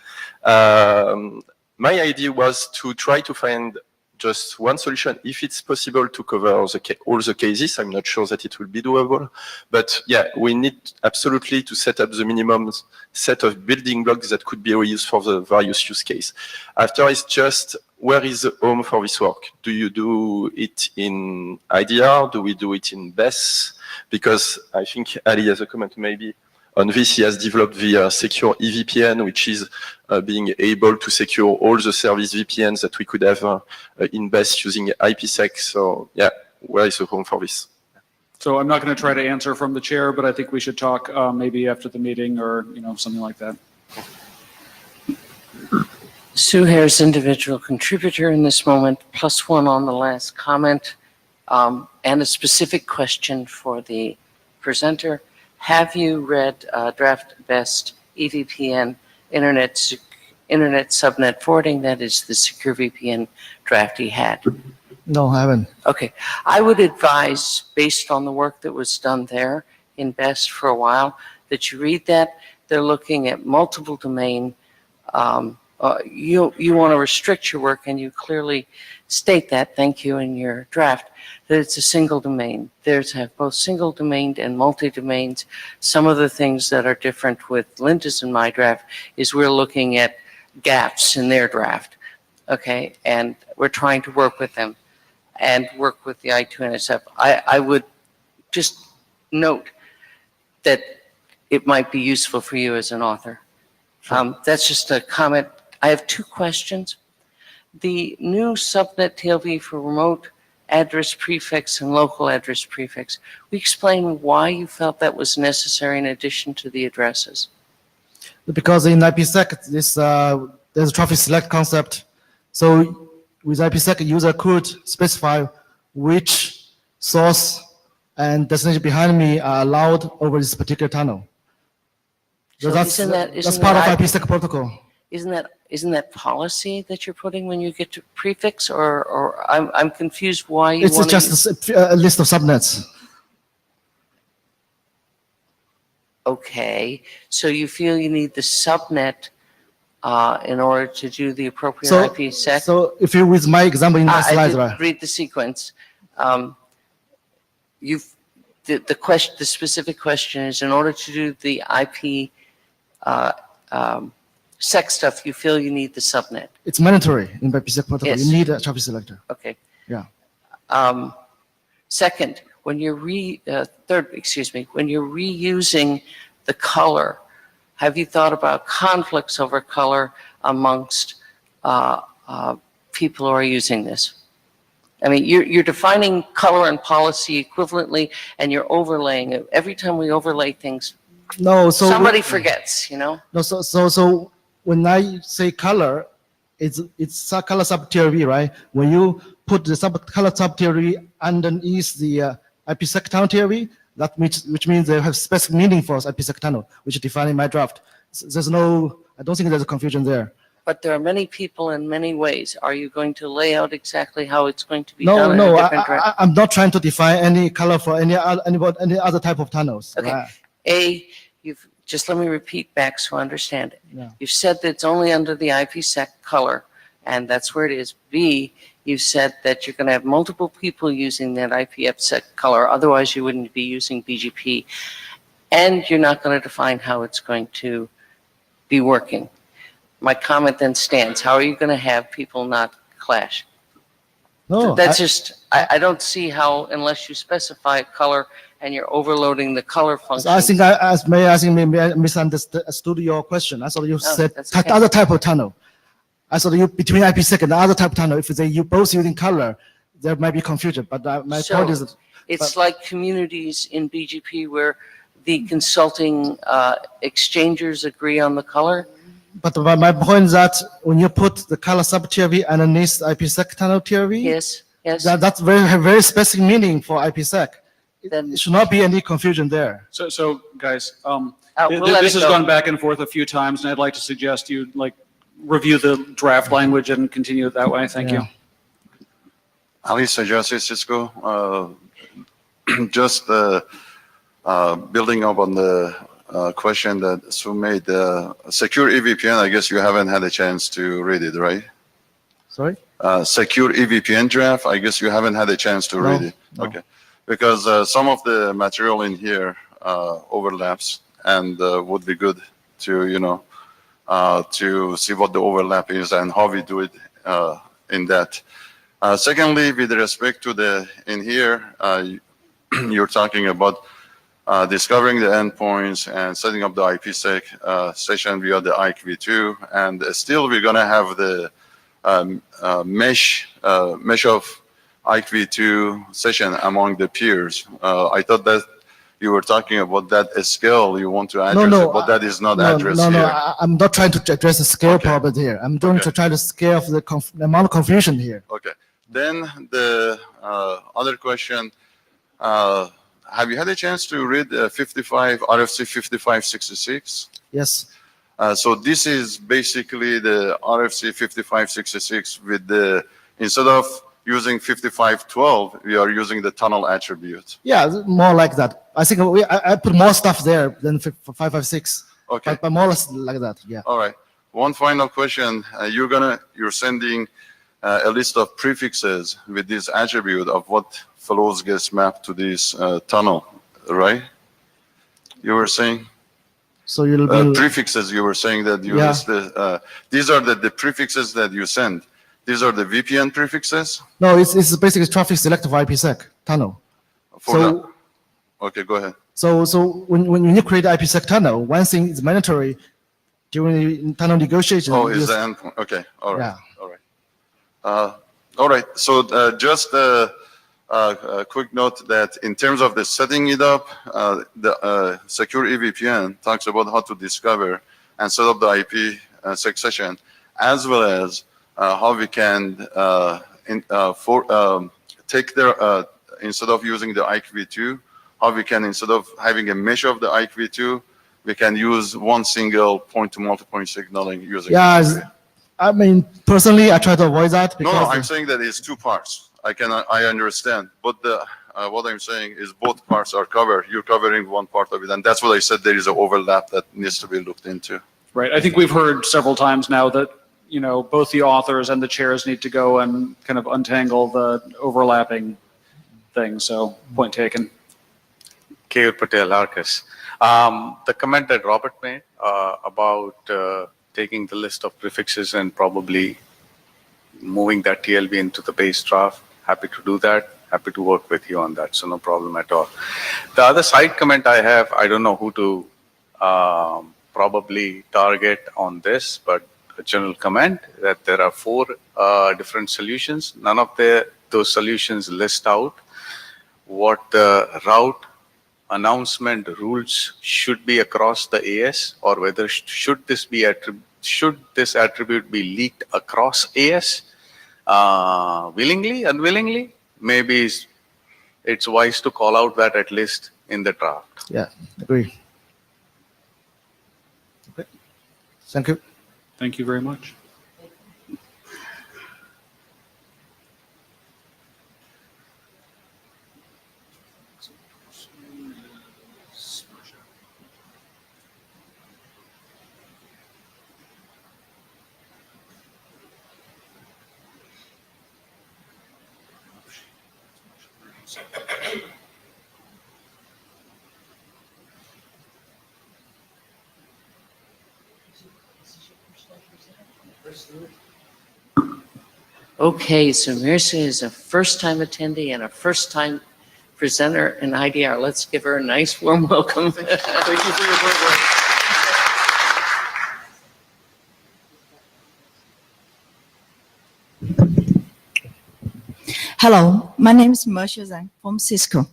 My idea was to try to find just one solution, if it's possible, to cover all the cases. I'm not sure that it will be doable, but yeah, we need absolutely to set up the minimum set of building blocks that could be reused for the various use case. After, it's just where is the home for this work? Do you do it in IDR? Do we do it in BESS? Because I think Ali has a comment maybe on this. He has developed the secure EVPN, which is being able to secure all the service VPNs that we could have in BESS using IPsec. So yeah, where is the home for this? So I'm not going to try to answer from the chair, but I think we should talk maybe after the meeting or, something like that. Sue Hare's individual contributor in this moment, +1 on the last comment, and a specific question for the presenter. Have you read Draft Best EVPN Internet Subnet Forwarding? That is the secure VPN draft he had. No, I haven't. Okay. I would advise, based on the work that was done there in BEST for a while, that you read that. They're looking at multiple domain. You want to restrict your work, and you clearly state that, thank you, in your draft, that it's a single domain. There's have both single domained and multi-domains. Some of the things that are different with Linda's and my draft is we're looking at gaps in their draft, okay? And we're trying to work with them and work with the I2NSF. I would just note that it might be useful for you as an author. That's just a comment. I have 2 questions. The new subnet TLV for remote address prefix and local address prefix, we explain why you felt that was necessary in addition to the addresses. Because in IPsec, there's a traffic select concept. So with IPsec, a user could specify which source and destination behind me are allowed over this particular tunnel. So that's part of IPsec protocol. Isn't that policy that you're putting when you get to prefix, or I'm confused why you want to use... It's just a list of subnets. Okay, so you feel you need the subnet in order to do the appropriate IPsec? So if you, with my example in my slides, I right? did read the sequence. The specific question is, in order to do the IP sec stuff, you feel you need the subnet. It's mandatory in IPsec protocol. Yes. You need a traffic selector. Okay. Yeah. Second, when you're when you're reusing the color, have you thought about conflicts over color amongst people who are using this? I mean, you're defining color and policy equivalently, and you're overlaying it. Every time we overlay things, No, so somebody forgets, No, so when I say color, it's color sub-TLV, right? When you put the color sub-TLV underneath the IPsec tunnel TLV, which means they have specific meaning for IPsec tunnel, which is defined in my draft. There's no, I don't think there's a confusion there. But there are many people in many ways. Are you going to lay out exactly how it's going to be done? No, I'm not trying to define any color for any other type of tunnels. Okay. Right? Just let me repeat back so I understand it. Yeah. You've said that it's only under the IPsec color, and that's where it is. B, you've said that you're going to have multiple people using that IPsec color, otherwise you wouldn't be using BGP, and you're not going to define how it's going to be working. My comment then stands. How are you going to have people not clash? No, I don't see how, unless you specify a color and you're overloading the color function. I think I misunderstood your question. I thought you said that's okay. other type of tunnel. I thought you between IPsec and the other type of tunnel, if you both using color, there might be confusion. But my point is, it's like communities in BGP where the consulting exchangers agree on the color. But my point is that when you put the color sub-TLV underneath IPsec tunnel TLV, Yes. that's very specific meaning for IPsec. Then There should not be any confusion there. So guys, we'll let this it has go. gone back and forth a few times, and I'd like to suggest you review the draft language and continue it that way. Thank you. Alice Jose Cisco, just building up on the question that Sue made, secure EVPN, I guess you haven't had a chance to read it, right? Sorry? Secure EVPN draft, I guess you haven't had a chance to read it. No. Okay. Because some of the material in here overlaps, and would be good to, to see what the overlap is and how we do it in that. Secondly, with respect to in here, you're talking about discovering the endpoints and setting up the IPsec session via the IETF, and still we're going to have the mesh of IETF session among the peers. I thought that you were talking about that scale you want to address, but that is not addressed here. I'm not trying to address the scale problem here. I'm trying to scale the amount of confusion here. Okay. Then the other question, have you had a chance to read RFC 5566? Yes. So this is basically the RFC 5566 with the, instead of using 5512, we are using the tunnel attribute. Yeah, more like that. I think I put more stuff there than 556. Okay. But more or less like that, yeah. All right. One final question. You're sending a list of prefixes with this attribute of what flows gets mapped to this tunnel, right? You were saying? So you'll be prefixes, you were saying that you list these are the prefixes that you send. These are the VPN prefixes? No, it's basically traffic selective IPsec tunnel. Okay, go ahead. So when you create IPsec tunnel, one thing is mandatory during tunnel negotiation. Oh, is the endpoint? Okay, all right, Yeah. all right. All right, so just a quick note that in terms of the setting it up, the secure EVPN talks about how to discover and set up the IPsec session, as well as how we can take their, instead of using the IETF, how we can, instead of having a mesh of the IETF, we can use one single point-to-multipoint signaling using Yeah, I mean, personally, I try to avoid that because... No, I'm saying that it's two parts. I understand, but what I'm saying is both parts are covered. You're covering one part of it, and that's what I said. There is an overlap that needs to be looked into. Right. I think we've heard several times now that, you know, both the authors and the chairs need to go and kind of untangle the overlapping things. So point taken. Keyur Patel, Arcus. The comment that Robert made about taking the list of prefixes and probably moving that TLB into the base draft, happy to do that. Happy to work with you on that, so no problem at all. The other side comment I have, I don't know who to probably target on this, but a general comment that there are 4 different solutions. None of those solutions list out what the route announcement rules should be across the AS, or whether should this attribute be leaked across AS willingly, unwillingly. Maybe it's wise to call out that at least in the draft. Yeah, agree. Okay. Thank you. Thank you very much. Okay, so Mirza is a first-time attendee and a first-time presenter in IDR. Let's give her a nice warm welcome. Thank you for your great work. Hello, my name is Mersha Zhang from Cisco.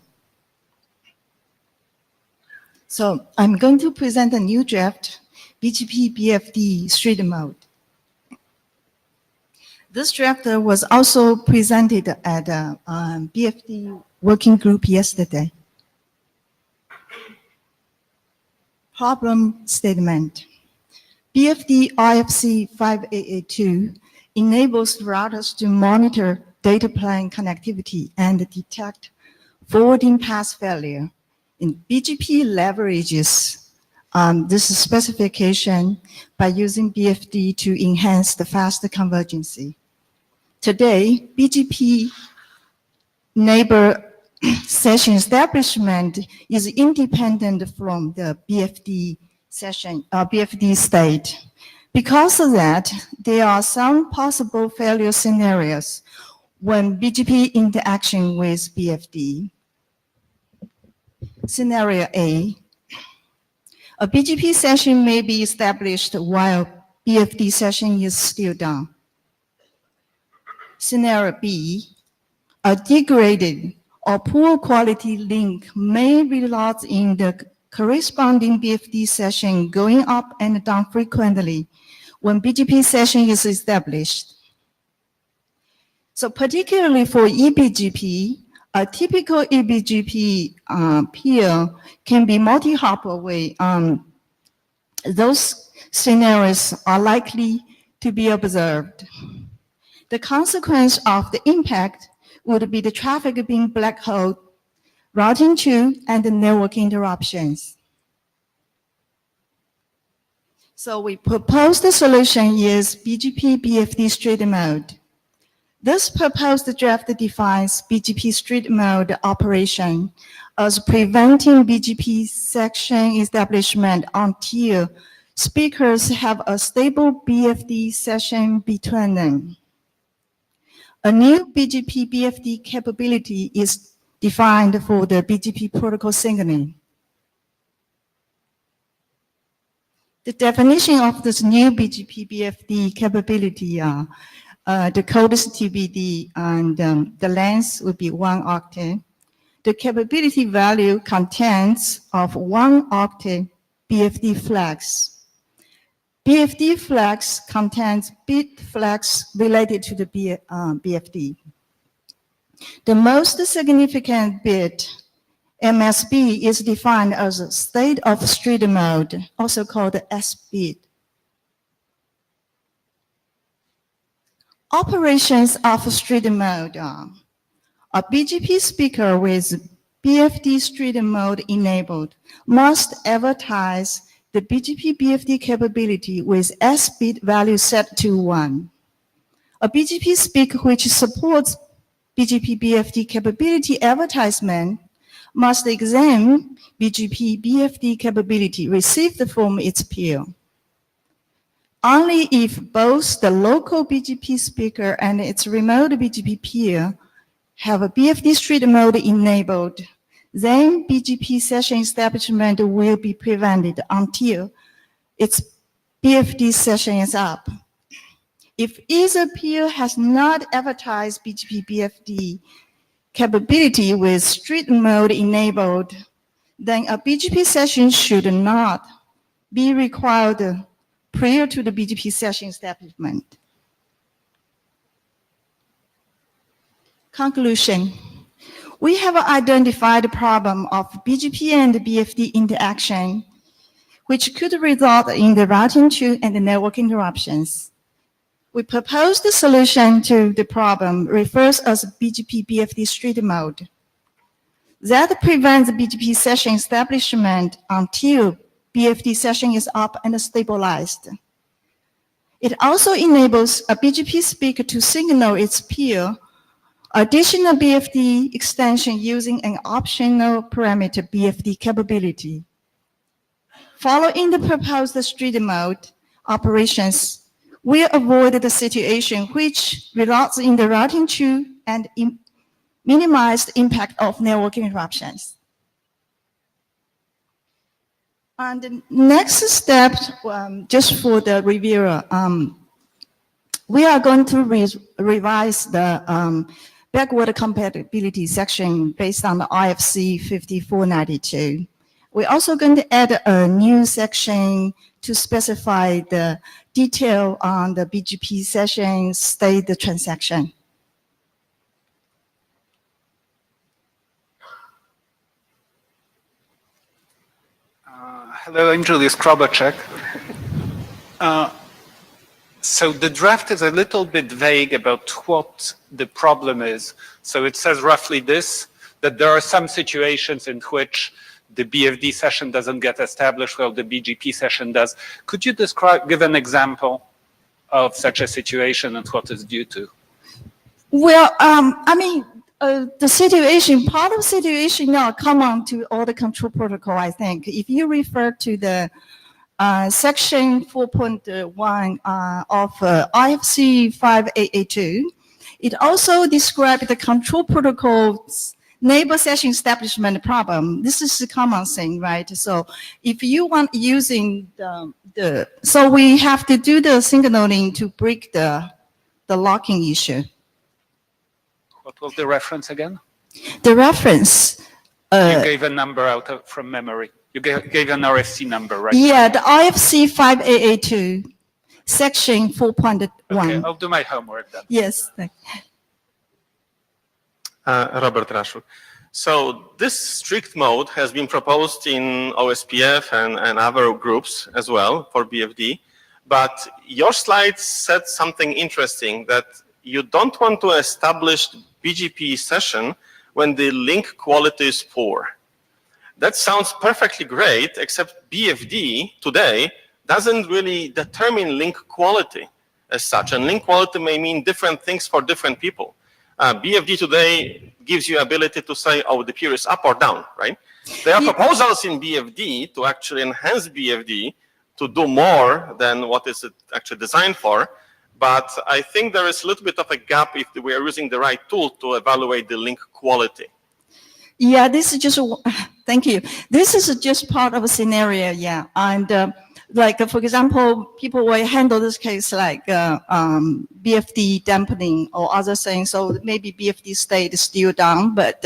So I'm going to present a new draft BGP BFD street mode. This draft was also presented at BFD working group yesterday. Problem statement. BFD RFC 5882 enables routers to monitor data plane connectivity and detect forwarding path failure. And BGP leverages this specification by using BFD to enhance the faster convergency. Today, BGP neighbor session establishment is independent from the BFD session, BFD state. Because of that, there are some possible failure scenarios when BGP interaction with BFD. Scenario A, a BGP session may be established while BFD session is still down. Scenario B, a degraded or poor quality link may result in the corresponding BFD session going up and down frequently when BGP session is established. So particularly for eBGP, a typical eBGP peer can be multi-hop away. Those scenarios are likely to be observed. The consequence of the impact would be the traffic being black hole, routing queue, and the network interruptions. So we propose the solution is BGP BFD street mode. This proposed draft defines BGP street mode operation as preventing BGP section establishment until speakers have a stable BFD session between them. A new BGP BFD capability is defined for the BGP protocol signaling. The definition of this new BGP BFD capability the code is TBD and the length would be 1 octet. The capability value contains of 1 octet BFD flags. BFD flags contains bit flags related to the BFD. The most significant bit, MSB, is defined as a state of street mode, also called S bit. Operations of street mode. A BGP speaker with BFD street mode enabled must advertise the BGP BFD capability with S bit value set to 1. A BGP speaker which supports BGP BFD capability advertisement must examine BGP BFD capability received from its peer. Only if both the local BGP speaker and its remote BGP peer have a BFD street mode enabled, then BGP session establishment will be prevented until its BFD session is up. If either peer has not advertised BGP BFD capability with street mode enabled, then a BGP session should not be required prior to the BGP session establishment. Conclusion. We have identified the problem of BGP and BFD interaction, which could result in the routing queue and the network interruptions. We propose the solution to the problem refers as BGP BFD street mode. That prevents BGP session establishment until BFD session is up and stabilized. It also enables a BGP speaker to signal its peer additional BFD extension using an optional parameter BFD capability. Following the proposed street mode operations, we avoid the situation which results in the routing queue and minimize the impact of network interruptions. And the next step, just for the reviewer, we are going to revise the backward compatibility section based on the IFC 5492. We're also going to add a new section to specify the detail on the BGP session state the transaction. Hello, I'm Julius Krobacek. So the draft is a little bit vague about what the problem is. So it says roughly this, that there are some situations in which the BFD session doesn't get established while the BGP session does. Could you give an example of such a situation and what it's due to? Well, I mean, the situation, part of the situation now common to all the control protocol, I think. If you refer to the section 4.1 of IFC 5882. It also describes the control protocols neighbor session establishment problem. This is a common thing, right? So if you want using so we have to do the signaling to break the locking issue. What was the reference again? The reference. You gave a number from memory. You gave an RFC number, right? Yeah, the IFC 5882, section 4.1. Okay, I'll do my homework then. Yes. Robert Raszuk. So this strict mode has been proposed in OSPF and other groups as well for BFD, but your slides said something interesting, that you don't want to establish BGP session when the link quality is poor. That sounds perfectly great, except BFD today doesn't really determine link quality as such, and link quality may mean different things for different people. BFD today gives you ability to say, oh, the peer is up or down, right? There are proposals in BFD to actually enhance BFD to do more than what is it actually designed for, but I think there is a little bit of a gap if we are using the right tool to evaluate the link quality. Yeah, this is just, thank you. This is just part of a scenario, yeah. And like, for example, people will handle this case like BFD dampening or other things. So maybe BFD state is still down, but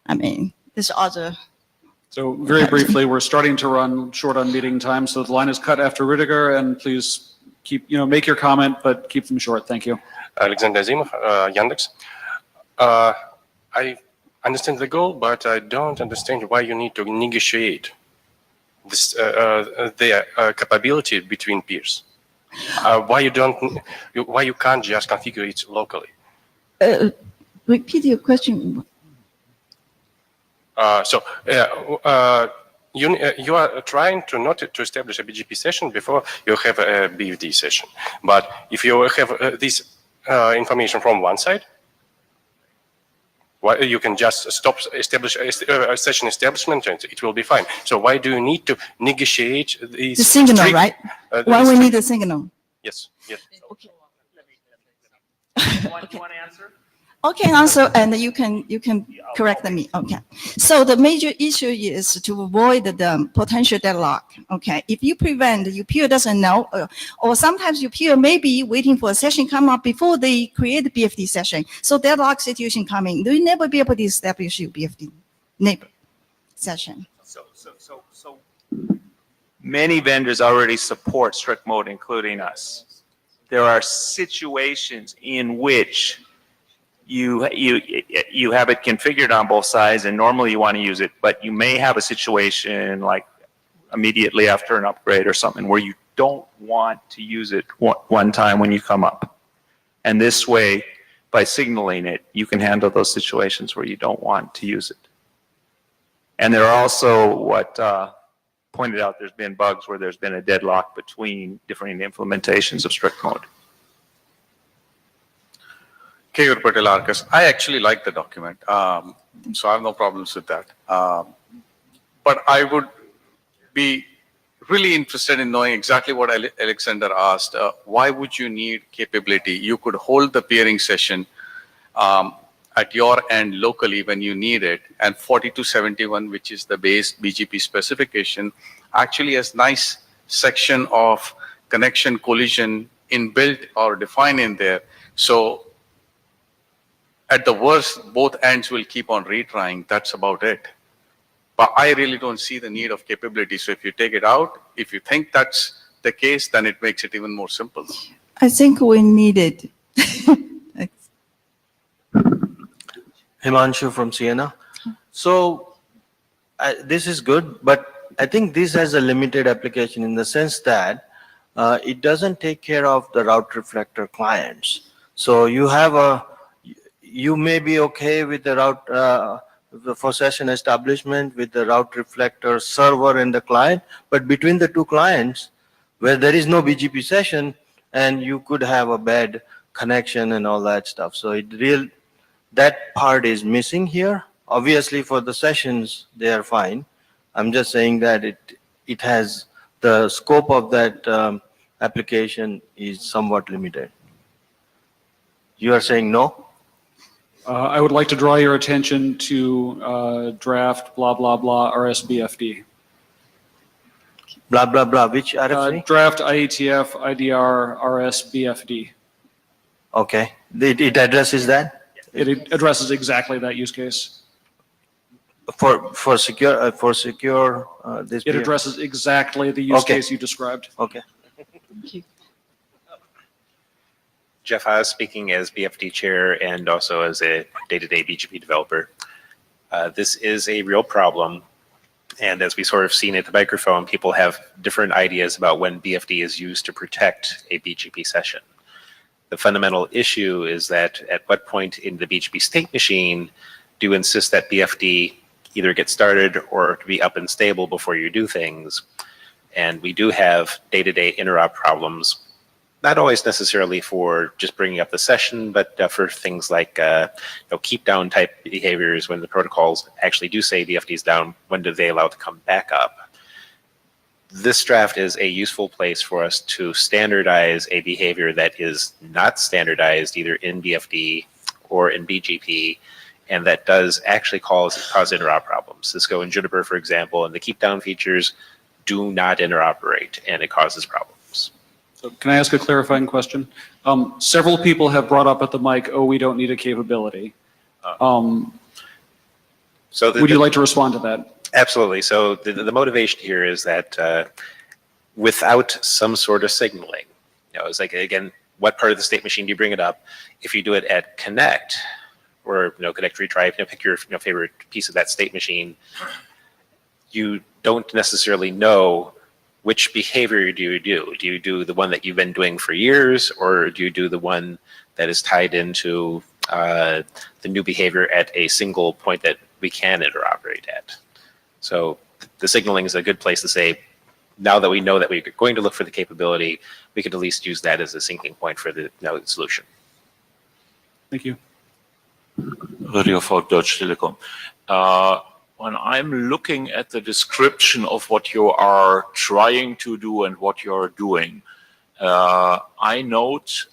I mean, there's other. So very briefly, we're starting to run short on meeting time, so the line is cut after Rüdiger, and please keep, make your comment, but keep them short. Thank you. Alexander Azimov, Yandex. I understand the goal, but I don't understand why you need to negotiate this, their capability between peers. Why you can't just configure it locally? Repeat your question. You are trying to not to establish a BGP session before you have a BFD session. But if you have this information from one side, you can just stop establish a session establishment and it will be fine. So why do you need to negotiate these? The signal, right? Why we need the signal? Yes. Yes. Okay. You want to answer? Okay, answer, and you can correct me. Okay. So the major issue is to avoid the potential deadlock. Okay. If you prevent, your peer doesn't know, or sometimes your peer may be waiting for a session come up before they create the BFD session. So deadlock situation coming, you never be able to establish your BFD neighbor session. So many vendors already support strict mode, including us. There are situations in which you have it configured on both sides, and normally you want to use it, but you may have a situation like immediately after an upgrade or something where you don't want to use it one time when you come up. And this way, by signaling it, you can handle those situations where you don't want to use it. And there are also what pointed out, there's been bugs where there's been a deadlock between different implementations of strict mode. Keyur Patel Arcus. I actually like the document, so I have no problems with that. But I would be really interested in knowing exactly what Alexander asked. Why would you need capability? You could hold the peering session at your end locally when you need it, and 4271, which is the base BGP specification, actually has nice section of connection collision inbuilt or defined in there. So at the worst, both ends will keep on retrying. That's about it. But I really don't see the need of capability. So if you take it out, if you think that's the case, then it makes it even more simple. I think we need it. Himanshu from Siena. So this is good, but I think this has a limited application in the sense that it doesn't take care of the route reflector clients. So you may be okay with the route for session establishment with the route reflector server and the client, but between the two clients where there is no BGP session, and you could have a bad connection and all that stuff. So that part is missing here. Obviously for the sessions, they are fine. I'm just saying that it has the scope of that application is somewhat limited. You are saying no? I would like to draw your attention to draft blah, blah, blah RSBFD. Blah, blah, blah. Which RFC? Draft IETF IDR RSBFD. Okay. It addresses that? It addresses exactly that use case. For secure this. It addresses exactly the use Okay. case you described. Okay. Jeff Haas speaking as BFD chair and also as a day-to-day BGP developer. This is a real problem. And as we sort of seen at the microphone, people have different ideas about when BFD is used to protect a BGP session. The fundamental issue is that at what point in the BGP state machine do you insist that BFD either get started or to be up and stable before you do things? And we do have day-to-day interop problems, not always necessarily for just bringing up the session, but for things like keep down type behaviors when the protocols actually do say BFD is down, when do they allow it to come back up? This draft is a useful place for us to standardize a behavior that is not standardized either in BFD or in BGP, and that does actually cause interop problems. Cisco and Juniper, for example, and the keep down features do not interoperate, and it causes problems. So can I ask a clarifying question? Several people have brought up at the mic, oh, we don't need a capability. Would you like to respond to that? Absolutely. So the motivation here is that without some sort of signaling, it's like, again, what part of the state machine do you bring it up? If you do it at connect, or connect retry, pick your favorite piece of that state machine, you don't necessarily know which behavior do you do. Do you do the one that you've been doing for years, or do you do the one that is tied into the new behavior at a single point that we can interoperate at? So the signaling is a good place to say, now that we know that we're going to look for the capability, we could at least use that as a syncing point for the solution. Thank you. Radio for Deutsche Telekom. When I'm looking at the description of what you are trying to do and what you're doing, I note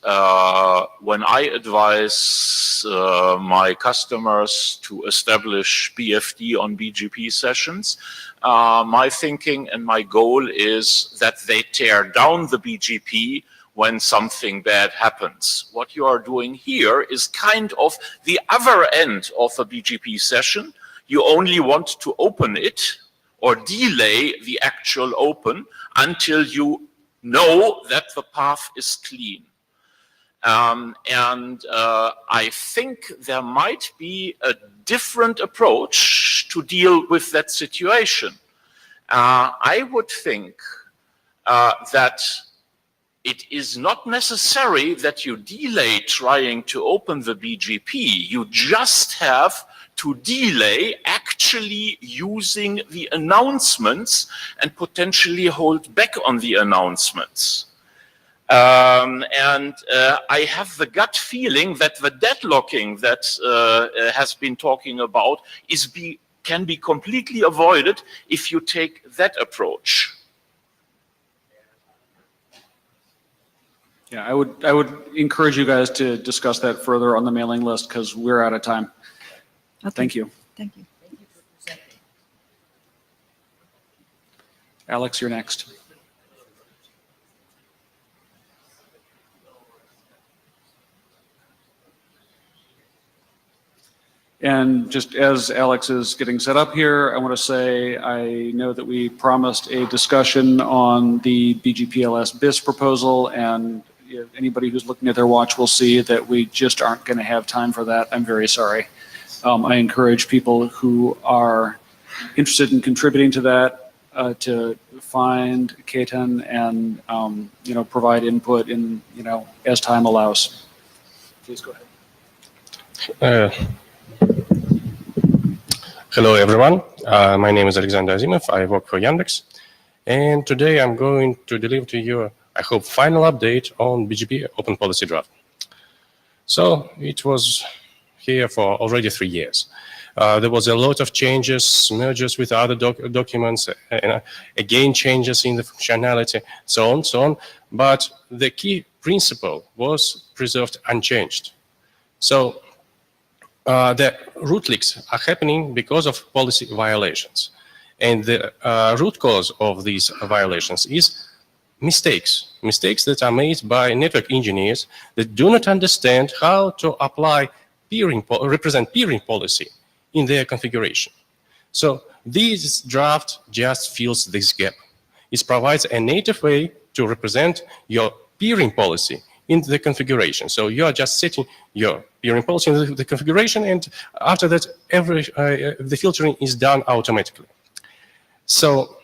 when I advise my customers to establish BFD on BGP sessions, my thinking and my goal is that they tear down the BGP when something bad happens. What you are doing here is kind of the other end of a BGP session. You only want to open it or delay the actual open until you know that the path is clean. I think there might be a different approach to deal with that situation. I would think that it is not necessary that you delay trying to open the BGP. You just have to delay actually using the announcements and potentially hold back on the announcements. I have the gut feeling that the deadlocking that has been talking about can be completely avoided if you take that approach. Yeah, I would encourage you guys to discuss that further on the mailing list because we're out of time. Okay. Thank you. Thank you. Alex, you're next. And just as Alex is getting set up here, I want to say I know that we promised a discussion on the BGPLS BIS proposal, and anybody who's looking at their watch will see that we just aren't going to have time for that. I'm very sorry. I encourage people who are interested in contributing to that to find Ketan and provide input in as time allows. Please go ahead. Hello, everyone. My name is Alexander Azimov. I work for Yandex. And today I'm going to deliver to you, I hope, final update on BGP Open Policy Draft. So it was here for already 3 years. There was a lot of changes, mergers with other documents, and again changes in the functionality, so on. But the key principle was preserved unchanged. So the root leaks are happening because of policy violations. And the root cause of these violations is mistakes that are made by network engineers that do not understand how to apply represent peering policy in their configuration. So this draft just fills this gap. It provides a native way to represent your peering policy in the configuration. So you are just setting your peering policy in the configuration, and after that, the filtering is done automatically. So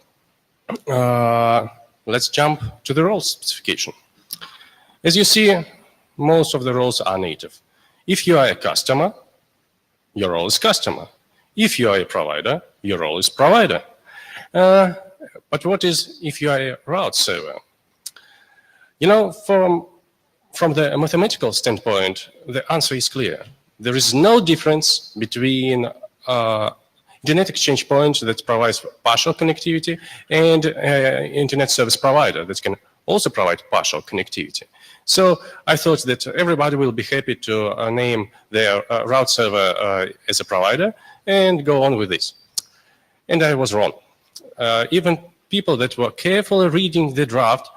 let's jump to the role specification. As you see, most of the roles are native. If you are a customer, your role is customer. If you are a provider, your role is provider. But what is if you are a route server? You know, from the mathematical standpoint, the answer is clear. There is no difference between Internet exchange point that provides partial connectivity and Internet service provider that can also provide partial connectivity. So I thought that everybody will be happy to name their route server as a provider and go on with this. And I was wrong. Even people that were carefully reading the draft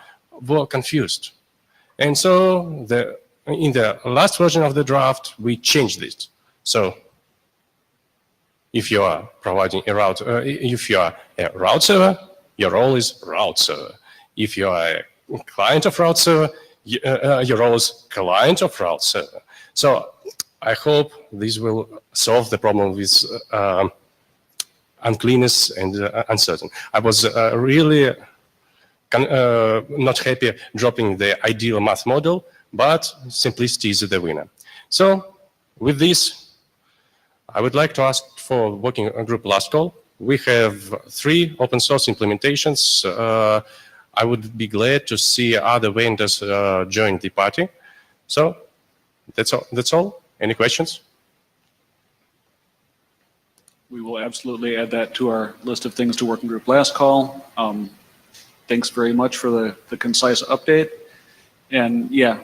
were confused. And so in the last version of the draft, we changed it. So if you are providing a route, if you are a route server, your role is route server. If you are a client of route server, your role is client of route server. So I hope this will solve the problem with uncleanness and uncertain. I was really not happy dropping the ideal math model, but simplicity is the winner. So with this, I would like to ask for working group last call. We have 3 open source implementations. I would be glad to see other vendors join the party. So that's all. Any questions? We will absolutely add that to our list of things to working group last call. Thanks very much for the concise update. And yeah,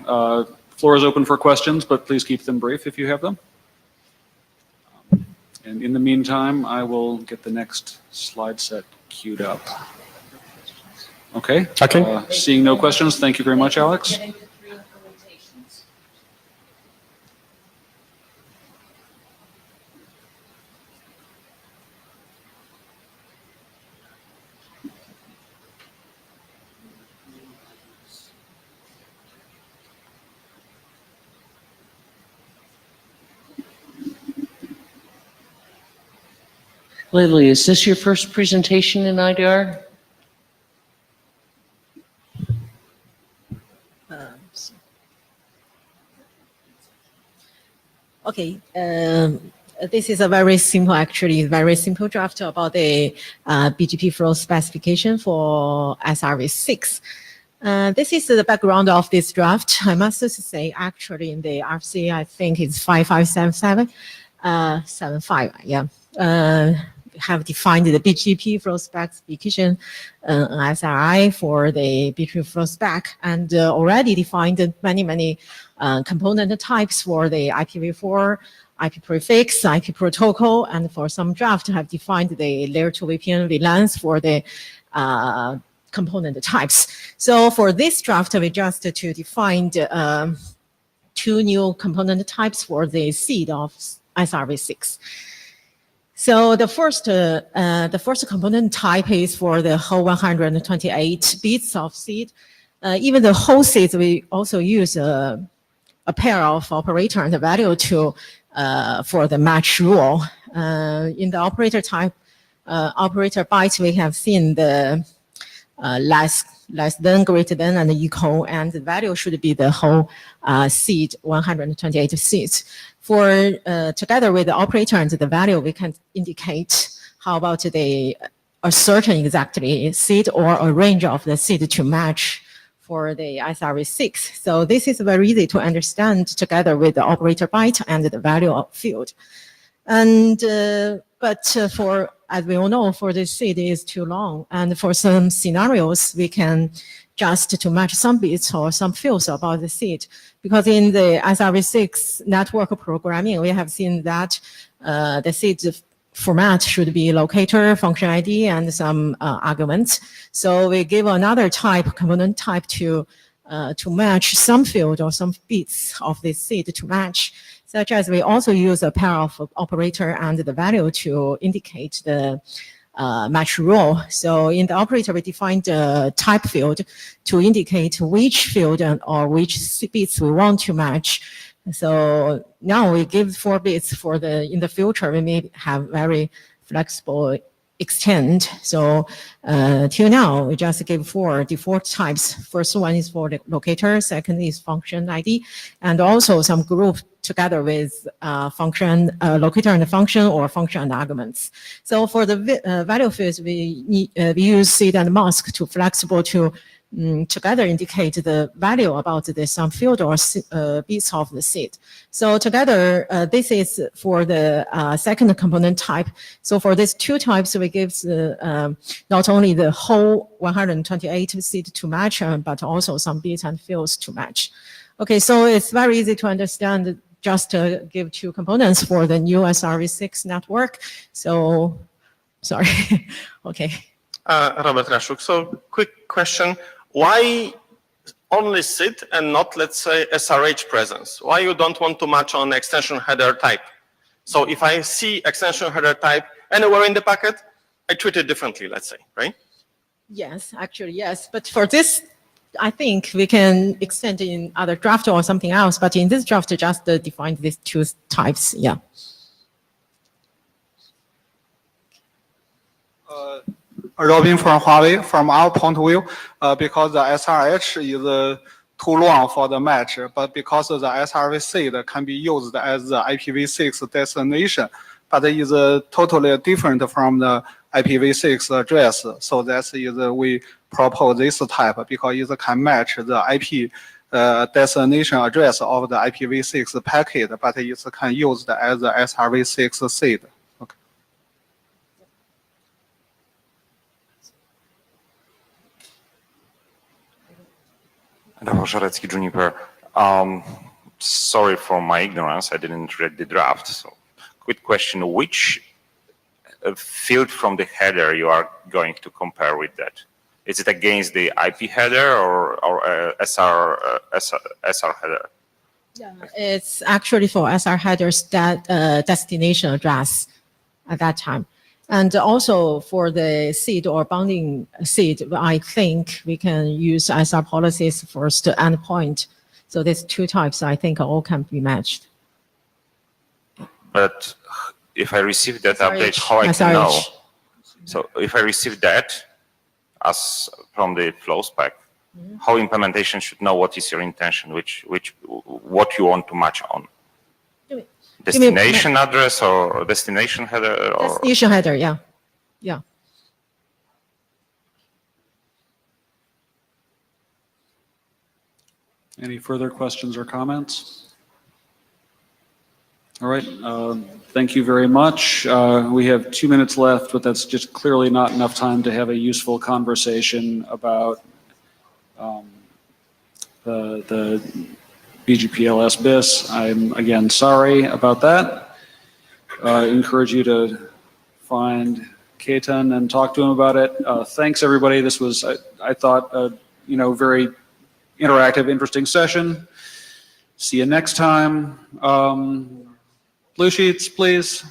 floor is open for questions, but please keep them brief if you have them. And in the meantime, I will get the next slide set queued up. Okay. Seeing no questions, thank you very much, Alex. Lily, is this your first presentation in IDR? Okay, this is a very simple draft about the BGP flow specification for SRv6. This is the background of this draft. I must say, actually, in the RFC, I think it's 5577, 75, yeah. Have defined the BGP flow specification SRI for the BGP flow spec, and already defined many component types for the IPv4, IP prefix, IP protocol, and for some draft have defined the layer 2 VPN VLANs for the component types. So for this draft, we just to define 2 new component types for the seed of SRv6. So the first component type is for the whole 128 bits of seed. Even the whole seeds, we also use a pair of operator and the value to for the match rule. In the operator type, operator byte, we have seen the less than, greater than, and equal, and the value should be the whole seed, 128 seeds. For together with the operator and the value, we can indicate how about a certain exactly seed or a range of the seed to match for the SRV6. So this is very easy to understand together with the operator byte and the value of field. And for, as we all know, for this seed is too long. And for some scenarios, we can just to match some bits or some fields about the seed. Because in the SRV6 network programming, we have seen that the seed format should be locator, function ID, and some arguments. So we give another type, component type to match some field or some bits of this seed to match, such as we also use a pair of operator and the value to indicate the match rule. So in the operator, we defined the type field to indicate which field or which bits we want to match. So now we give 4 bits for in the future, we may have very flexible extend. So till now, we just give 4 default types. First one is for the locator, second is function ID, and also some group together with function, locator and function, or function and arguments. So for the value fields, we use seed and mask to flexible to together indicate the value about the some field or bits of the seed. So together, this is for the second component type. So for these 2 types, we give not only the whole 128 seed to match, but also some bits and fields to match. Okay, so it's very easy to understand. Just to give 2 components for the new SRV6 network. So, sorry. Okay. Robert Raszuk, so quick question. Why only SID and not, let's say, SRH presence? Why you don't want to match on extension header type? So if I see extension header type anywhere in the packet, I treat it differently, let's say, right? Yes, actually, yes. But for this, I think we can extend in other draft or something else, but in this draft, just define these 2 types, yeah. Robin from Huawei, from our point of view, because the SRH is too long for the match, but because the SRV6 can be used as the IPv6 destination, but it is totally different from the IPv6 address. So that's we propose this type because it can match the IP destination address of the IPv6 packet, but it can use it as the SRV6 seed. Okay. Rafał Juniper. Sorry for my ignorance, I didn't read the draft. So, quick question: which field from the header you are going to compare with that? Is it against the IP header or SR header? Yeah, it's actually for SR headers that destination address at that time. And also for the seed or bounding seed, I think we can use SR policies first to endpoint. So these 2 types, I think, all can be matched. But if I receive that update, how I can know? So if I receive that as from the flow spec, how implementation should know what is your intention, what you want to match on? Destination address or destination header? Or? Destination header, yeah. Yeah. Any further questions or comments? All right, thank you very much. We have 2 minutes left, but that's just clearly not enough time to have a useful conversation about the BGP-LS BIS. I'm again sorry about that. I encourage you to find Ketan and talk to him about it. Thanks everybody. This was, I thought, very interactive, interesting session. See you next time. Blue sheets, please.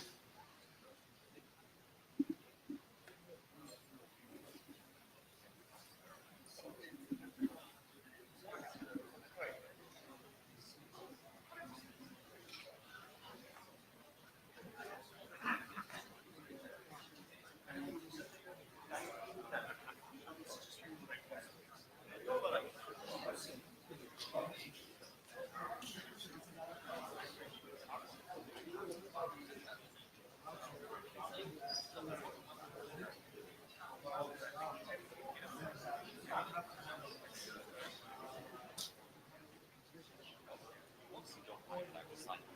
going back to slide.